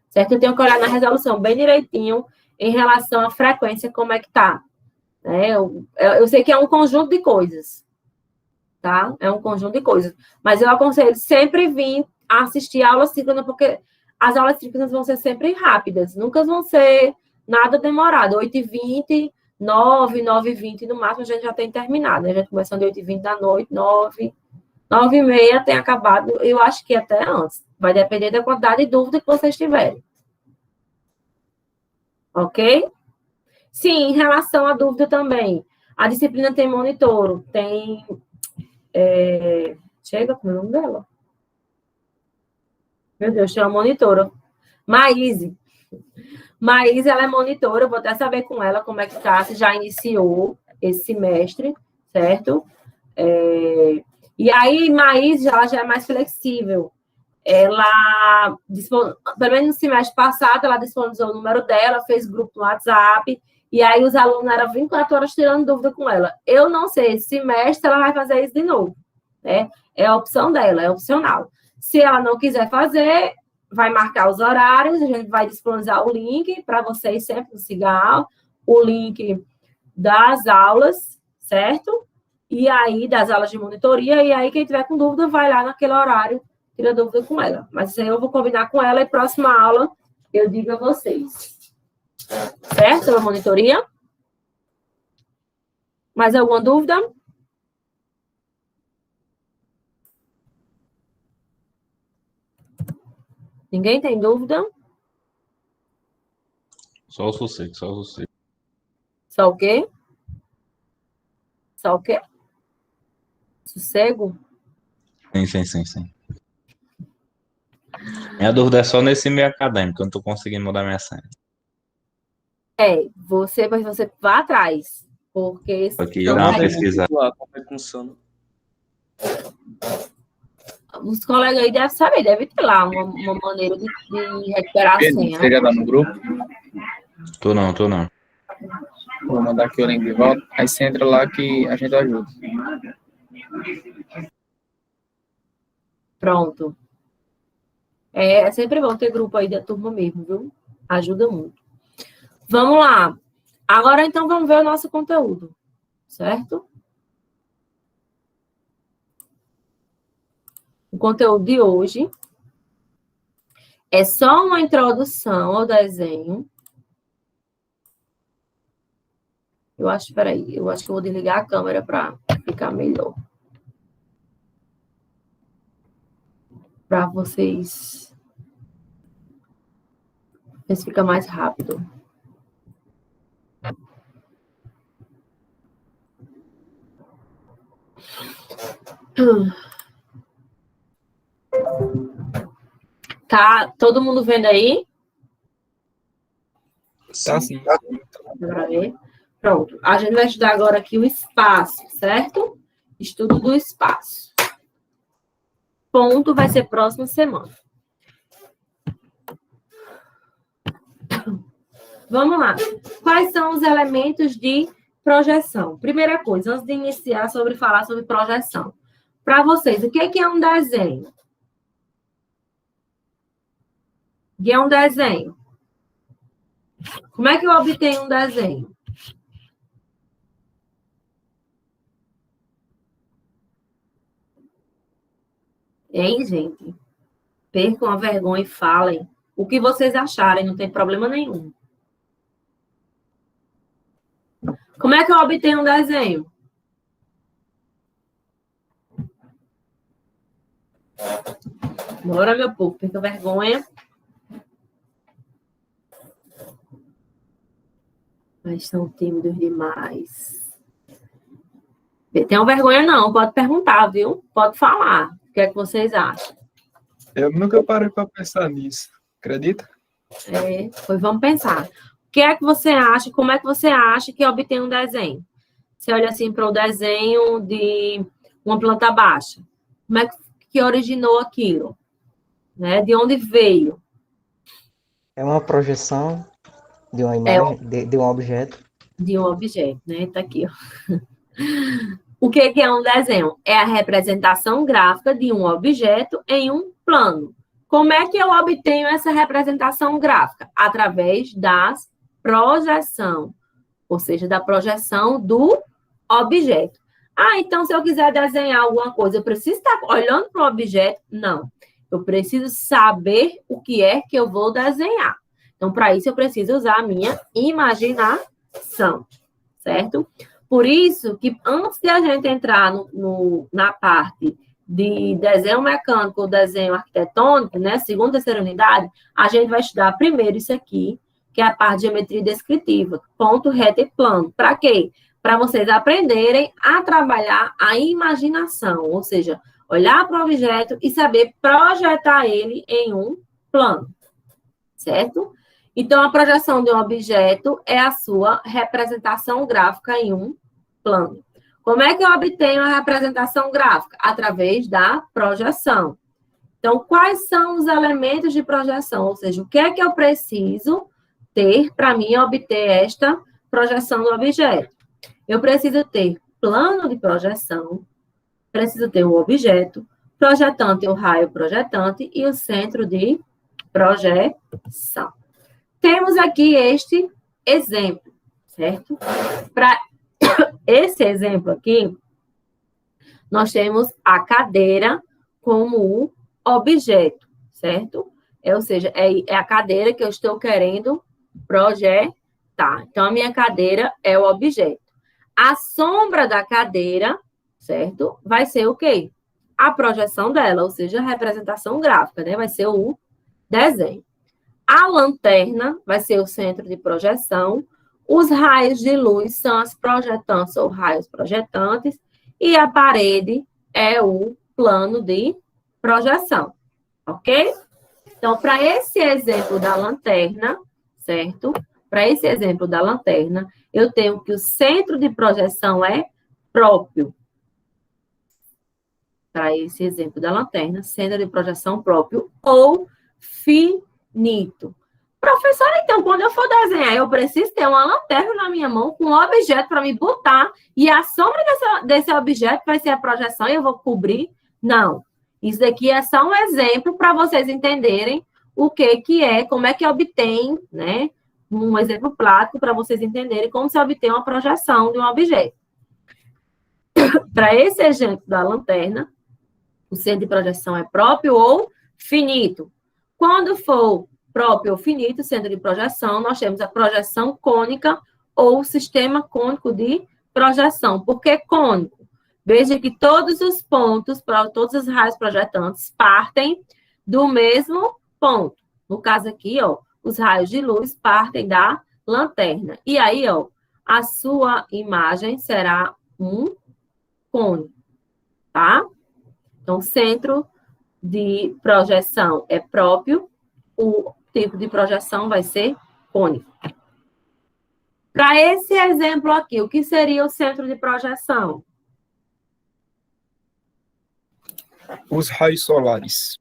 S1: certo? Eu tenho que olhar na resolução bem direitinho em relação à frequência, como é que tá. Né? Eu sei que é um conjunto de coisas, tá? É um conjunto de coisas. Mas eu aconselho sempre vir assistir a aula síncrona, porque as aulas síncronas vão ser sempre rápidas, nunca vão ser nada demorado. 8h20, 9, 9h20 no máximo, a gente já tem terminado. A gente começando 8h20 da noite, 9h30 tem acabado, eu acho que até antes. Vai depender da quantidade de dúvida que vocês tiverem. Ok? Sim, em relação à dúvida também. A disciplina tem monitoro, tem... Chega, como é o nome dela? Meu Deus, chama monitora. Maíse. Maíse, ela é monitora, eu vou até saber com ela como é que tá, se já iniciou esse semestre, certo? E aí, Maíse, ela já é mais flexível. Ela, pelo menos no semestre passado, ela disponibilizou o número dela, fez grupo no WhatsApp, e aí os alunos eram 24 horas tirando dúvida com ela. Eu não sei, esse semestre ela vai fazer isso de novo, né? É a opção dela, é opcional. Se ela não quiser fazer, vai marcar os horários, a gente vai disponibilizar o link para vocês sempre no Cigal, o link das aulas, certo? E aí, das aulas de monitoria, e aí quem tiver com dúvida vai lá naquele horário, tira dúvida com ela. Mas isso aí eu vou combinar com ela e próxima aula eu digo a vocês. Certo? Sobre a monitoria? Mais alguma dúvida? Ninguém tem dúvida?
S14: Só o sossego, só o sossego.
S1: Só o quê? Só o quê? Sossego?
S14: Sim. Minha dúvida é só nesse meio acadêmico, eu não tô conseguindo mudar minha senha.
S1: Você vai atrás, porque...
S14: Aqui, dar uma pesquisada.
S12: Como é que funciona?
S1: Os colegas aí devem saber, deve ter lá uma maneira de recuperar a senha.
S9: Você já tá no grupo?
S14: Tô não.
S9: Vou mandar aqui o link de volta. Aí você entra lá que a gente ajuda.
S1: Pronto. É sempre bom ter grupo aí da turma mesmo, viu? Ajuda muito. Vamos lá. Agora, então, vamos ver o nosso conteúdo, certo? O conteúdo de hoje é só uma introdução ao desenho. Eu acho que eu vou desligar a câmera para ficar melhor. Para vocês. Ver se fica mais rápido. Tá todo mundo vendo aí?
S8: Tá sim.
S1: Pronto. A gente vai estudar agora aqui o espaço, certo? Estudo do espaço. Ponto vai ser próxima semana. Vamos lá. Quais são os elementos de projeção? Primeira coisa, antes de iniciar falar sobre projeção. Para vocês, o que é um desenho? O que é um desenho? Como é que eu obtenho um desenho? Hein, gente? Percam a vergonha e falem o que vocês acharem, não tem problema nenhum. Como é que eu obtenho um desenho? Bora, meu povo, perca vergonha. Mas são tímidos demais. Tem vergonha não, pode perguntar, viu? Pode falar. O que é que vocês acham?
S8: Eu nunca parei para pensar nisso. Acredita?
S1: Pois vamos pensar. O que é que você acha? Como é que você acha que obtém um desenho? Você olha assim para o desenho de uma planta baixa. Como é que originou aquilo? Né? De onde veio?
S13: É uma projeção de uma imagem, de um objeto.
S1: De um objeto, né? Tá aqui, ó. O que é um desenho? É a representação gráfica de um objeto em um plano. Como é que eu obtenho essa representação gráfica? Através da projeção, ou seja, da projeção do objeto. Então, se eu quiser desenhar alguma coisa, eu preciso estar olhando para o objeto? Não. Eu preciso saber o que é que eu vou desenhar. Então, para isso, eu preciso usar a minha imaginação, certo? Por isso que antes de a gente entrar na parte de desenho mecânico ou desenho arquitetônico, né, segunda, terceira unidade, a gente vai estudar primeiro isso aqui, que é a parte de geometria descritiva, ponto, reta e plano. Para quê? Para vocês aprenderem a trabalhar a imaginação, ou seja, olhar para o objeto e saber projetar ele em um plano, certo? Então, a projeção de um objeto é a sua representação gráfica em um plano. Como é que eu obtenho a representação gráfica? Através da projeção. Então, quais são os elementos de projeção? Ou seja, o que é que eu preciso ter para mim obter esta projeção do objeto? Eu preciso ter plano de projeção, preciso ter o objeto, projetante, o raio projetante e o centro de projeção. Temos aqui este exemplo, certo? Para esse exemplo aqui, nós temos a cadeira como o objeto, certo? Ou seja, é a cadeira que eu estou querendo projetar. Então, a minha cadeira é o objeto. A sombra da cadeira, certo? Vai ser o quê? A projeção dela, ou seja, a representação gráfica, né? Vai ser o desenho. A lanterna vai ser o centro de projeção. Os raios de luz são as projetantes ou raios projetantes. E a parede é o plano de projeção, ok? Então, para esse exemplo da lanterna, certo? Para esse exemplo da lanterna, eu tenho que o centro de projeção é próprio. Para esse exemplo da lanterna, centro de projeção próprio ou finito. Professora, então, quando eu for desenhar, eu preciso ter uma lanterna na minha mão com um objeto para me botar e a sombra desse objeto vai ser a projeção e eu vou cobrir? Não. Isso daqui é só um exemplo para vocês entenderem o que é, como é que obtém, né? Um exemplo prático para vocês entenderem como se obtém uma projeção de um objeto. Para esse exemplo da lanterna, o centro de projeção é próprio ou finito. Quando for próprio ou finito, centro de projeção, nós temos a projeção cônica ou sistema cônico de projeção. Por que cônico? Veja que todos os pontos, todos os raios projetantes partem do mesmo ponto. No caso aqui, ó, os raios de luz partem da lanterna. E aí, ó, a sua imagem será um cone, tá? Então, centro de projeção é próprio, o tipo de projeção vai ser cônico. Para esse exemplo aqui, o que seria o centro de projeção?
S5: Os raios solares.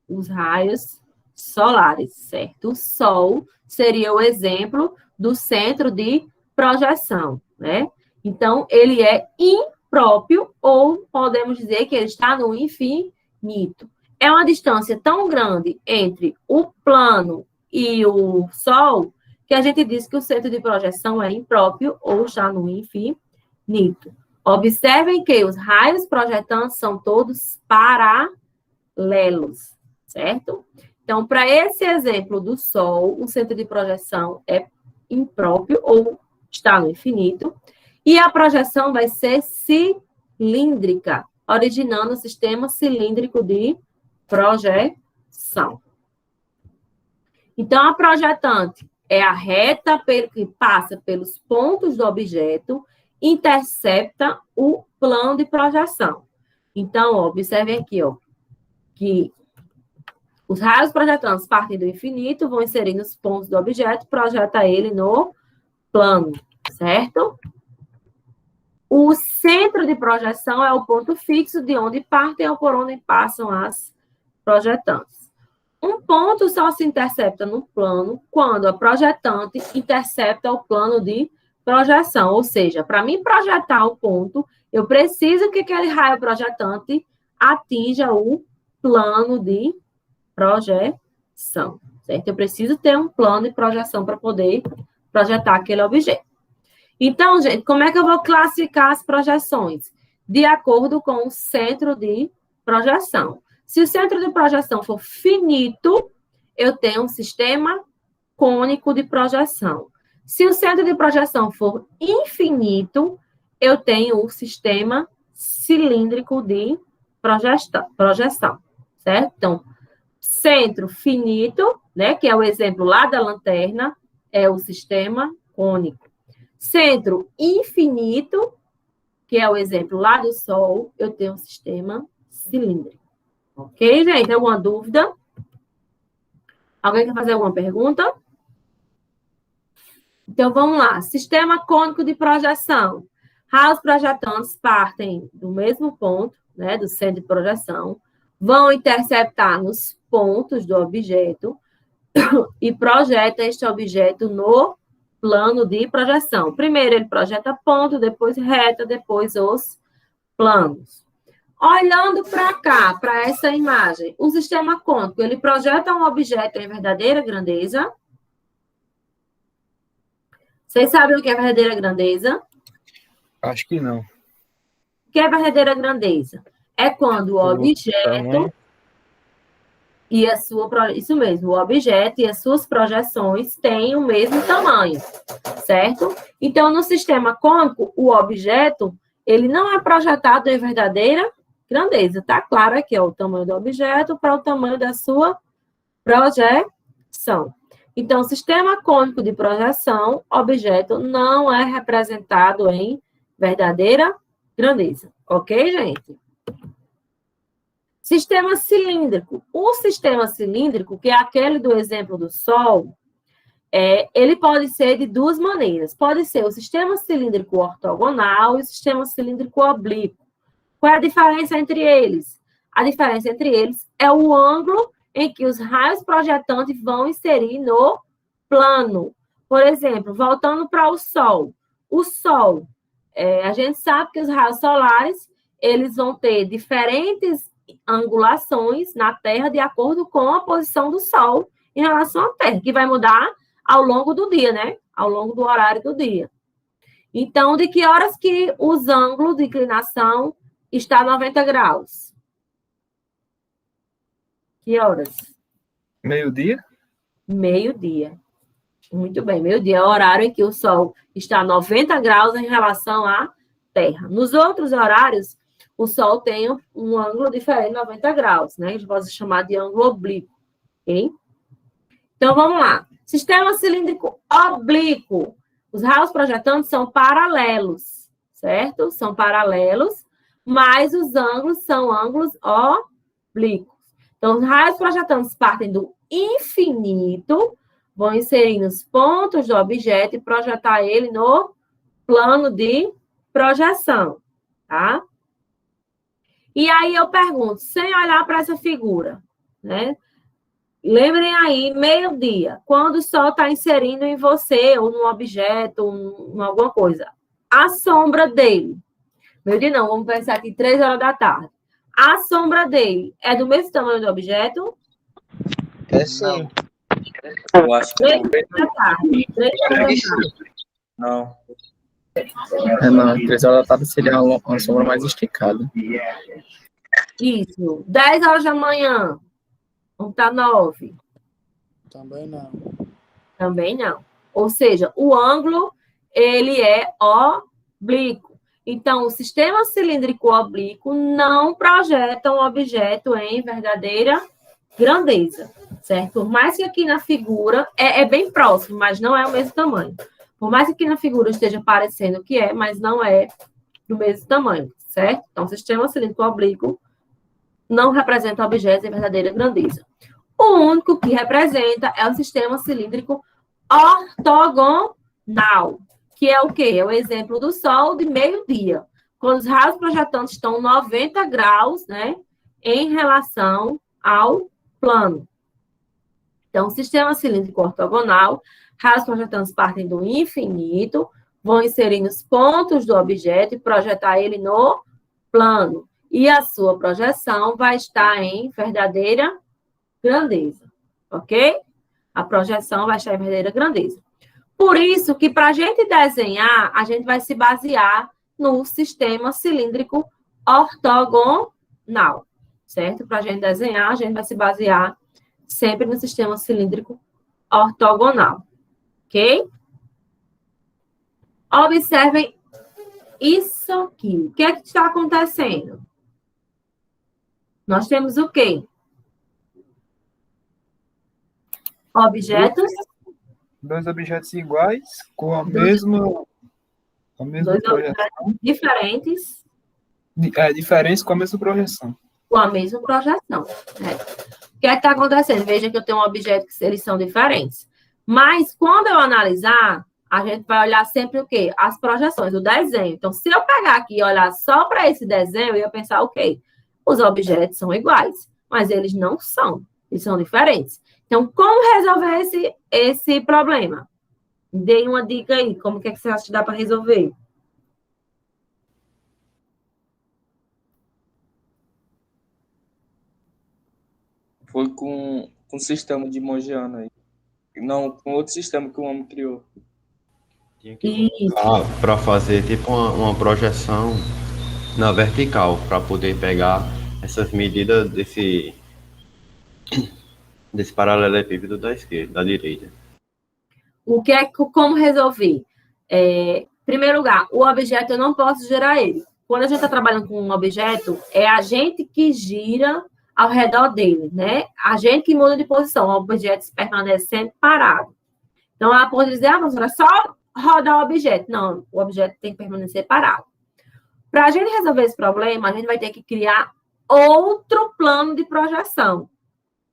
S1: Os raios solares, certo? O Sol seria o exemplo do centro de projeção, né? Então, ele é impróprio, ou podemos dizer que ele está no infinito. É uma distância tão grande entre o plano e o Sol que a gente diz que o centro de projeção é impróprio ou está no infinito. Observem que os raios projetantes são todos paralelos, certo? Então, para esse exemplo do Sol, o centro de projeção é impróprio ou está no infinito, e a projeção vai ser cilíndrica, originando o sistema cilíndrico de projeção. Então, a projetante é a reta que passa pelos pontos do objeto, intercepta o plano de projeção. Então, ó, observem aqui, ó, que os raios projetantes partem do infinito, vão inserir nos pontos do objeto, projeta ele no plano, certo? O centro de projeção é o ponto fixo de onde partem ou por onde passam as projetantes. Um ponto só se intercepta no plano quando a projetante intercepta o plano de projeção. Ou seja, para mim projetar o ponto, eu preciso que aquele raio projetante atinja o plano de projeção, certo? Eu preciso ter um plano de projeção para poder projetar aquele objeto. Então, gente, como é que eu vou classificar as projeções? De acordo com o centro de projeção. Se o centro de projeção for finito, eu tenho um sistema cônico de projeção. Se o centro de projeção for infinito, eu tenho o sistema cilíndrico de projeção, certo? Então, centro finito, né, que é o exemplo lá da lanterna, é o sistema cônico. Centro infinito, que é o exemplo lá do Sol, eu tenho um sistema cilíndrico. Ok, gente? Alguma dúvida? Alguém quer fazer alguma pergunta? Então, vamos lá. Sistema cônico de projeção. Raios projetantes partem do mesmo ponto, né, do centro de projeção, vão interceptar nos pontos do objeto e projeta este objeto no plano de projeção. Primeiro ele projeta ponto, depois reta, depois os planos. Olhando para cá, para essa imagem, o sistema cônico, ele projeta um objeto em verdadeira grandeza. Vocês sabem o que é verdadeira grandeza?
S5: Acho que não.
S1: O que é verdadeira grandeza? É quando o objeto e a sua... Isso mesmo, o objeto e as suas projeções têm o mesmo tamanho, certo? Então, no sistema cônico, o objeto, ele não é projetado em verdadeira grandeza. Tá claro aqui, ó, o tamanho do objeto para o tamanho da sua projeção. Então, sistema cônico de projeção, objeto não é representado em verdadeira grandeza. Ok, gente? Sistema cilíndrico. O sistema cilíndrico, que é aquele do exemplo do Sol, ele pode ser de duas maneiras. Pode ser o sistema cilíndrico ortogonal e o sistema cilíndrico oblíquo. Qual é a diferença entre eles? A diferença entre eles é o ângulo em que os raios projetantes vão inserir no plano. Por exemplo, voltando para o Sol. O Sol, a gente sabe que os raios solares, eles vão ter diferentes angulações na Terra de acordo com a posição do Sol em relação à Terra, que vai mudar ao longo do dia, né? Ao longo do horário do dia. Então, de que horas que os ângulos de inclinação está 90 graus? Que horas?
S5: Meio-dia?
S1: Meio-dia. Muito bem, meio-dia é o horário em que o Sol está 90 graus em relação à Terra. Nos outros horários, o Sol tem um ângulo diferente, 90 graus, né? A gente pode chamar de ângulo oblíquo, ok? Então, vamos lá. Sistema cilíndrico oblíquo. Os raios projetantes são paralelos, certo? São paralelos, mas os ângulos são ângulos oblíquos. Então, os raios projetantes partem do infinito, vão inserir nos pontos do objeto e projetar ele no plano de projeção, tá? E aí eu pergunto, sem olhar para essa figura, né? Lembrem aí, meio-dia, quando o Sol está inserindo em você, ou num objeto, ou em alguma coisa, a sombra dele, meio-dia não, vamos pensar aqui 3 horas da tarde, a sombra dele é do mesmo tamanho do objeto?
S5: É sim.
S12: Eu acho que
S1: 3 horas da tarde. 3 horas da tarde.
S12: não.
S9: Não, 3 horas da tarde seria uma sombra mais esticada.
S1: Isso. 10 horas da manhã. Vamos estar 9.
S3: Também não.
S1: Também não. Ou seja, o ângulo, ele é oblíquo. Então, o sistema cilíndrico oblíquo não projeta um objeto em verdadeira grandeza, certo? Por mais que aqui na figura, é bem próximo, mas não é o mesmo tamanho. Por mais que aqui na figura esteja parecendo que é, mas não é do mesmo tamanho, certo? Então, o sistema cilíndrico oblíquo não representa objetos em verdadeira grandeza. O único que representa é o sistema cilíndrico ortogonal, que é o quê? É o exemplo do Sol de meio-dia, quando os raios projetantes estão 90 graus, né, em relação ao plano. Então, o sistema cilíndrico ortogonal, raios projetantes partem do infinito, vão inserir nos pontos do objeto e projetar ele no plano. E a sua projeção vai estar em verdadeira grandeza, ok? A projeção vai estar em verdadeira grandeza. Por isso que, para a gente desenhar, a gente vai se basear no sistema cilíndrico ortogonal, certo? Para a gente desenhar, a gente vai se basear sempre no sistema cilíndrico ortogonal. Ok? Observem isso aqui. O que é que está acontecendo? Nós temos o quê? Objetos.
S5: Dois objetos iguais, com a mesma
S1: Dois
S5: projeção.
S1: objetos diferentes.
S5: Diferentes com a mesma projeção.
S1: Com a mesma projeção. Né? O que é que está acontecendo? Veja que eu tenho um objeto que eles são diferentes. Mas, quando eu analisar, a gente vai olhar sempre o quê? As projeções, o desenho. Então, se eu pegar aqui e olhar só para esse desenho, eu ia pensar, ok, os objetos são iguais, mas eles não são. Eles são diferentes. Então, como resolver esse problema? Dê uma dica aí. Como que você acha que dá para resolver?
S12: Foi com o sistema de Mongiano aí. Não, com outro sistema que o homem criou.
S11: Para fazer tipo uma projeção na vertical, para poder pegar essas medidas desse paralelepípedo da esquerda, da direita.
S1: Como resolver? Em primeiro lugar, o objeto eu não posso girar ele. Quando a gente está trabalhando com um objeto, é a gente que gira ao redor dele, né? A gente que muda de posição, o objeto permanece sempre parado. Então, ela pode dizer, professora, é só rodar o objeto. Não, o objeto tem que permanecer parado. Para a gente resolver esse problema, a gente vai ter que criar outro plano de projeção,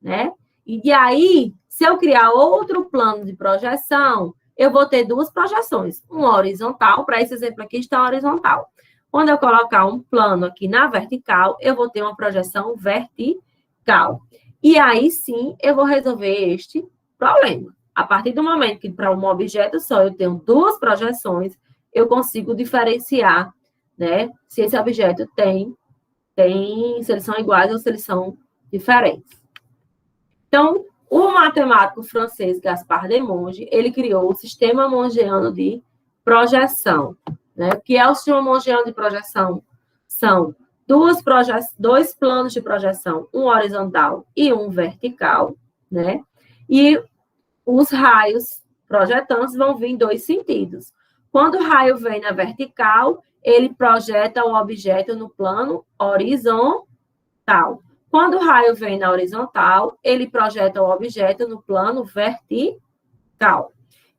S1: né? E de aí, se eu criar outro plano de projeção, eu vou ter duas projeções. Uma horizontal, para esse exemplo aqui está horizontal. Quando eu colocar um plano aqui na vertical, eu vou ter uma projeção vertical. E aí, sim, eu vou resolver este problema. A partir do momento que para um objeto só eu tenho duas projeções, eu consigo diferenciar, né, se esse objeto se eles são iguais ou se eles são diferentes. Então, o matemático francês Gaspard de Monge, ele criou o sistema mongiano de projeção. Né? O que é o sistema mongiano de projeção? São dois planos de projeção, um horizontal e um vertical, né? E os raios projetantes vão vir em dois sentidos. Quando o raio vem na vertical, ele projeta o objeto no plano horizontal. Quando o raio vem na horizontal, ele projeta o objeto no plano vertical.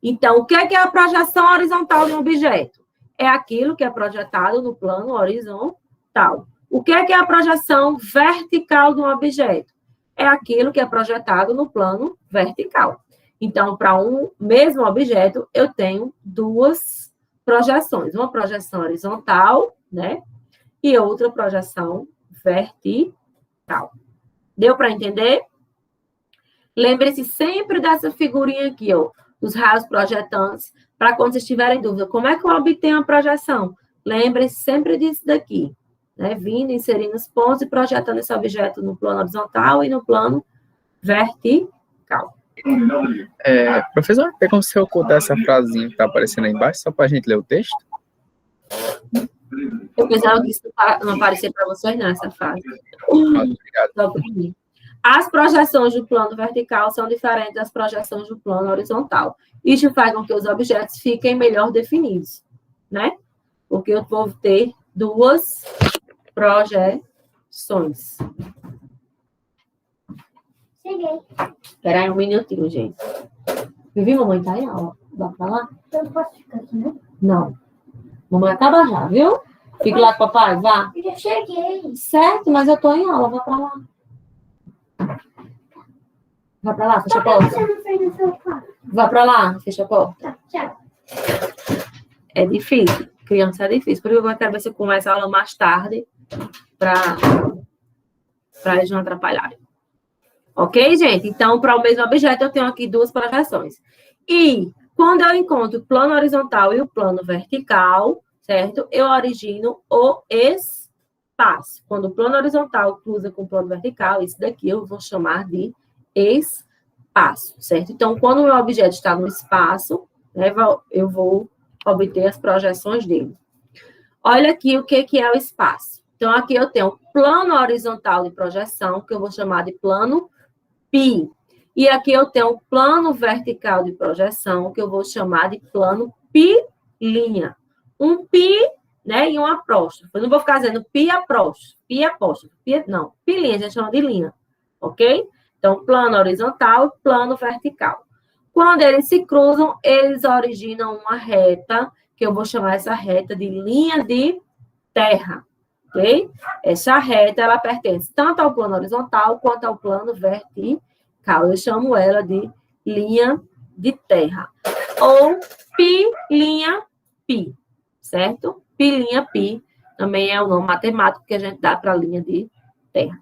S1: Então, o que é a projeção horizontal de um objeto? É aquilo que é projetado no plano horizontal. O que é a projeção vertical de um objeto? É aquilo que é projetado no plano vertical. Então, para um mesmo objeto, eu tenho duas projeções. Uma projeção horizontal, né? E outra projeção vertical. Deu para entender? Lembre-se sempre dessa figurinha aqui, ó, dos raios projetantes, para quando vocês tiverem dúvida, como é que eu obtenho a projeção? Lembre-se sempre disso daqui, né? Vindo, inserindo os pontos e projetando esse objeto no plano horizontal e no plano vertical.
S9: Professor, tem como você ocultar essa frasinha que está aparecendo aí embaixo, só para a gente ler o texto?
S1: Eu pensava que isso não aparecia para vocês, não, essa frase.
S9: Obrigado.
S1: As projeções do plano vertical são diferentes das projeções do plano horizontal. Isso faz com que os objetos fiquem melhor definidos, né? Porque eu vou ter duas projeções.
S15: Cheguei.
S1: Espera aí um minutinho, gente. Vivi, mamãe tá em aula. Vá pra lá?
S15: Eu não posso ficar aqui, né?
S1: Não. Mamãe acaba já, viu? Fique lá com o papai, vá.
S15: Eu já cheguei.
S1: Certo, mas eu tô em aula, vá pra lá. Vá pra lá, fecha a porta.
S15: Você não fez no sofá?
S1: Vá pra lá, fecha a porta.
S15: Tá, tchau.
S1: É difícil. Criança é difícil. Por isso eu quero ver se eu começo a aula mais tarde para eles não atrapalharem. Ok, gente? Então, para o mesmo objeto, eu tenho aqui duas projeções. E quando eu encontro o plano horizontal e o plano vertical, certo? Eu origino o espaço. Quando o plano horizontal cruza com o plano vertical, isso daqui eu vou chamar de espaço, certo? Então, quando o meu objeto está no espaço, né, eu vou obter as projeções dele. Olha aqui o que é o espaço. Então, aqui eu tenho o plano horizontal de projeção, que eu vou chamar de plano π. E aqui eu tenho o plano vertical de projeção, que eu vou chamar de plano pi-linha. Um pi, né, e um apóstrofo. Eu não vou ficar dizendo pi apóstrofo, não. Pi-linha, a gente chama de linha, ok? Então, plano horizontal e plano vertical. Quando eles se cruzam, eles originam uma reta, que eu vou chamar essa reta de linha de terra, ok? Essa reta, ela pertence tanto ao plano horizontal quanto ao plano vertical. Eu chamo ela de linha de terra. Ou pi, linha, pi, certo? Pi, linha, pi, também é o nome matemático que a gente dá para a linha de terra.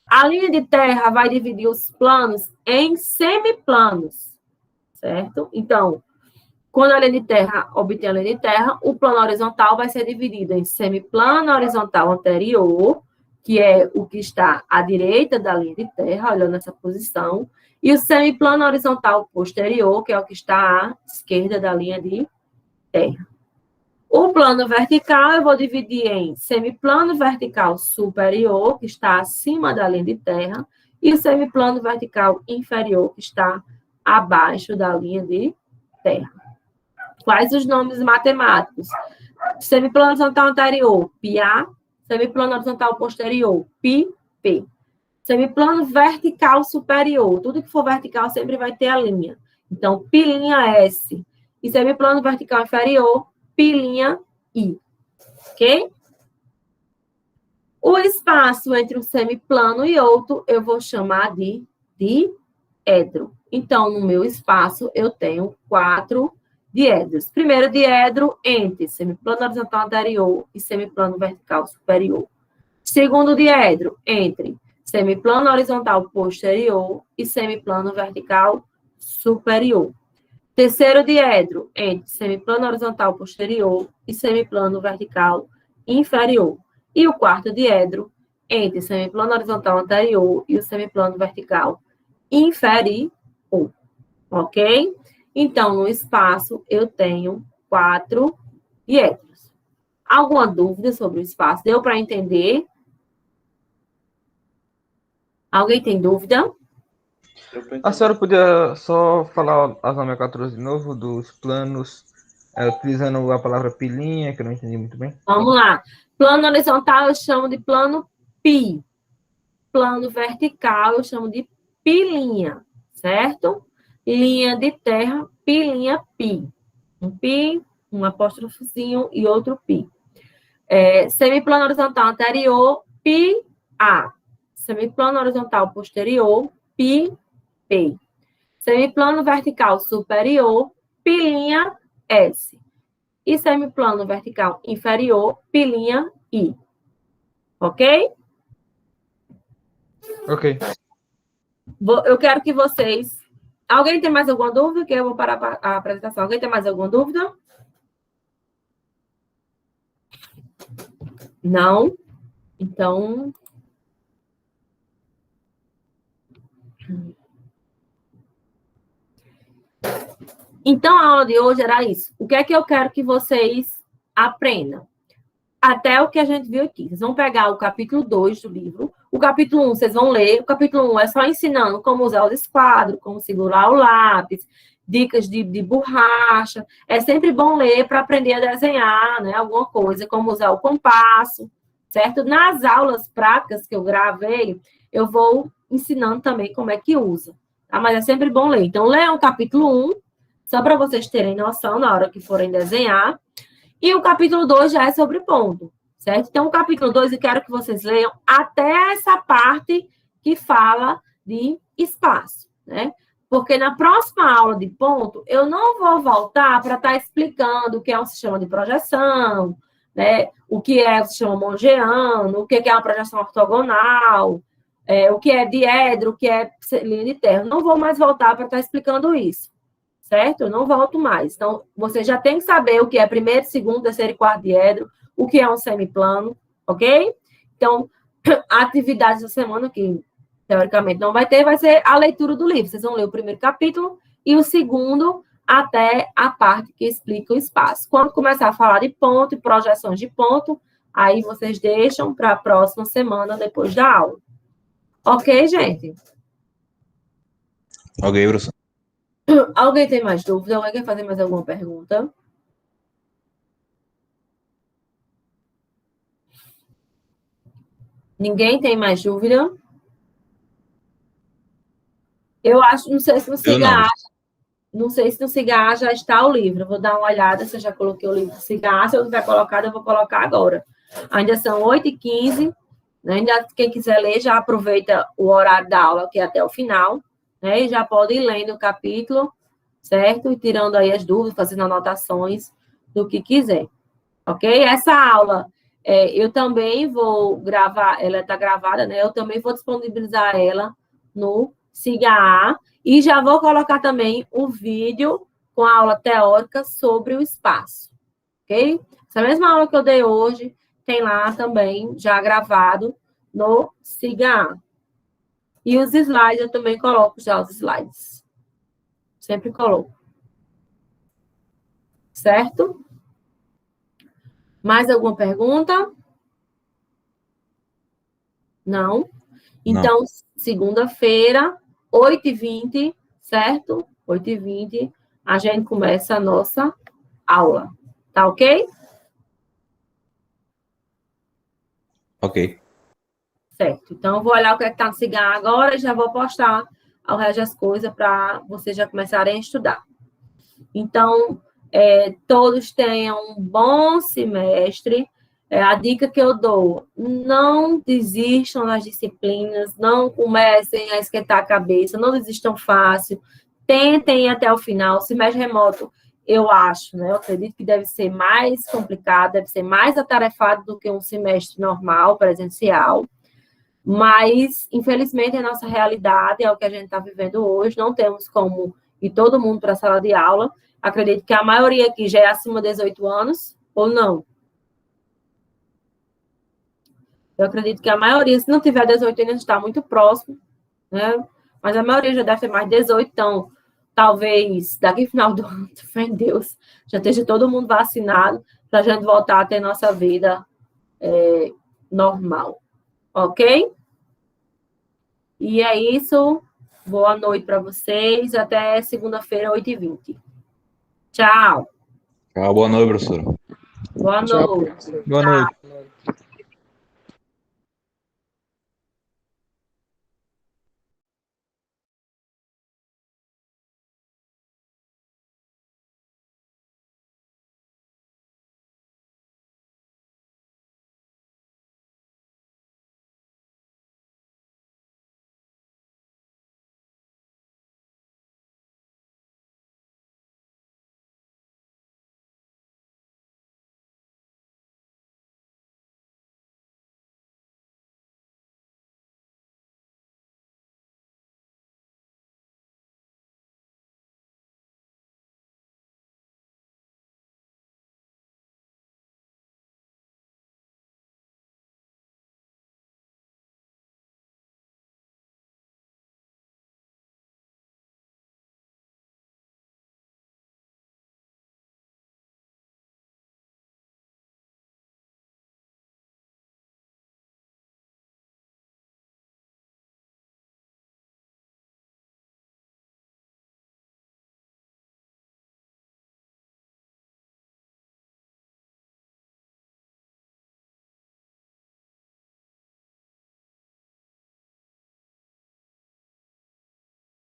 S1: A linha de terra vai dividir os planos em semiplanos, certo? Então, quando a linha de terra obtém a linha de terra, o plano horizontal vai ser dividido em semiplano horizontal anterior, que é o que está à direita da linha de terra, olhando essa posição, e o semiplano horizontal posterior, que é o que está à esquerda da linha de terra. O plano vertical eu vou dividir em semiplano vertical superior, que está acima da linha de terra, e o semiplano vertical inferior, que está abaixo da linha de terra. Quais os nomes matemáticos? Semiplano horizontal anterior, πA. Semiplano horizontal posterior, πP. Semiplano vertical superior. Tudo que for vertical sempre vai ter a linha. Então, π' S. E semiplano vertical inferior, π' I. Ok? O espaço entre um semiplano e outro, eu vou chamar de diedro. Então, no meu espaço, eu tenho 4 diedros. Primeiro diedro entre semiplano horizontal anterior e semiplano vertical superior. Segundo diedro entre semiplano horizontal posterior e semiplano vertical superior. Terceiro diedro entre semiplano horizontal posterior e semiplano vertical inferior. E o quarto diedro entre semiplano horizontal anterior e o semiplano vertical inferior. Ok? Então, no espaço, eu tenho 4 diedros. Alguma dúvida sobre o espaço? Deu para entender? Alguém tem dúvida?
S4: A senhora podia só falar as nomenclaturas de novo dos planos, utilizando a palavra pilinha, que eu não entendi muito bem?
S1: Vamos lá. Plano horizontal eu chamo de plano pi. Plano vertical eu chamo de pilinha, certo? Linha de terra, pilinha, pi. Um pi, um apóstrofozinho e outro pi. Semiplano horizontal anterior, pi, A. Semiplano horizontal posterior, pi, P. Semiplano vertical superior, pilinha, S. E semiplano vertical inferior, pilinha, I. Ok?
S4: Ok.
S1: Eu quero que vocês... Alguém tem mais alguma dúvida? Que eu vou parar a apresentação. Alguém tem mais alguma dúvida? Não? Então... Então, a aula de hoje era isso. O que é que eu quero que vocês aprendam? Até o que a gente viu aqui. Vocês vão pegar o capítulo 2 do livro. O capítulo 1 vocês vão ler. O capítulo 1 é só ensinando como usar os esquadros, como segurar o lápis, dicas de borracha. É sempre bom ler para aprender a desenhar, né? Alguma coisa, como usar o compasso, certo? Nas aulas práticas que eu gravei, eu vou ensinando também como é que usa. Tá? Mas é sempre bom ler. Então, leiam o capítulo 1, só para vocês terem noção na hora que forem desenhar. E o capítulo 2 já é sobre ponto, certo? Então, o capítulo 2, eu quero que vocês leiam até essa parte que fala de espaço, né? Porque na próxima aula de ponto, eu não vou voltar para estar explicando o que é um sistema de projeção, né? O que é o sistema mongeano, o que é uma projeção ortogonal, o que é diedro, o que é linha de terra. Não vou mais voltar para estar explicando isso. Certo? Eu não volto mais. Então, você já tem que saber o que é primeiro, segundo, terceiro e quarto diedro, o que é um semiplano, ok? Então, a atividade da semana, que teoricamente não vai ter, vai ser a leitura do livro. Vocês vão ler o primeiro capítulo e o segundo até a parte que explica o espaço. Quando começar a falar de ponto e projeções de ponto, aí vocês deixam para a próxima semana, depois da aula. Ok, gente?
S14: Ok, professor.
S1: Alguém tem mais dúvida? Alguém quer fazer mais alguma pergunta? Ninguém tem mais dúvida? Eu acho, não sei se no Cigar, não sei se no Cigar já está o livro. Eu vou dar uma olhada se eu já coloquei o livro do Cigar. Se eu tiver colocado, eu vou colocar agora. Ainda são 8h15. Né? Ainda, quem quiser ler, já aproveita o horário da aula, que é até o final, né? E já pode ir lendo o capítulo, certo? E tirando aí as dúvidas, fazendo anotações do que quiser. Ok? Essa aula, eu também vou gravar, ela está gravada, né? Eu também vou disponibilizar ela no Siga e já vou colocar também o vídeo com a aula teórica sobre o espaço. Ok? Essa mesma aula que eu dei hoje, tem lá também, já gravado, no Siga. E os slides, eu também coloco já os slides. Sempre coloco. Certo? Mais alguma pergunta? Não? Então, segunda-feira, 8h20, certo? 8h20, a gente começa a nossa aula. Tá ok?
S14: Ok.
S1: Certo. Então, eu vou olhar o que é que está no Cigar agora e já vou postar ao resto das coisas para vocês já começarem a estudar. Então, todos tenham um bom semestre. A dica que eu dou, não desistam das disciplinas, não comecem a esquentar a cabeça, não desistam fácil, tentem ir até o final. O semestre remoto, eu acho, né? Eu acredito que deve ser mais complicado, deve ser mais atarefado do que um semestre normal, presencial. Mas, infelizmente, é a nossa realidade, é o que a gente está vivendo hoje. Não temos como ir todo mundo para a sala de aula. Acredito que a maioria aqui já é acima de 18 anos, ou não? Eu acredito que a maioria, se não tiver 18 anos, está muito próximo, né? Mas a maioria já deve ter mais de 18, então, talvez, daqui no final do ano, fé em Deus, já esteja todo mundo vacinado, para a gente voltar a ter nossa vida normal. Ok? E é isso. Boa noite para vocês. Até segunda-feira, 8h20. Tchau.
S14: Tchau, boa noite, professora.
S1: Boa noite.
S8: Boa noite.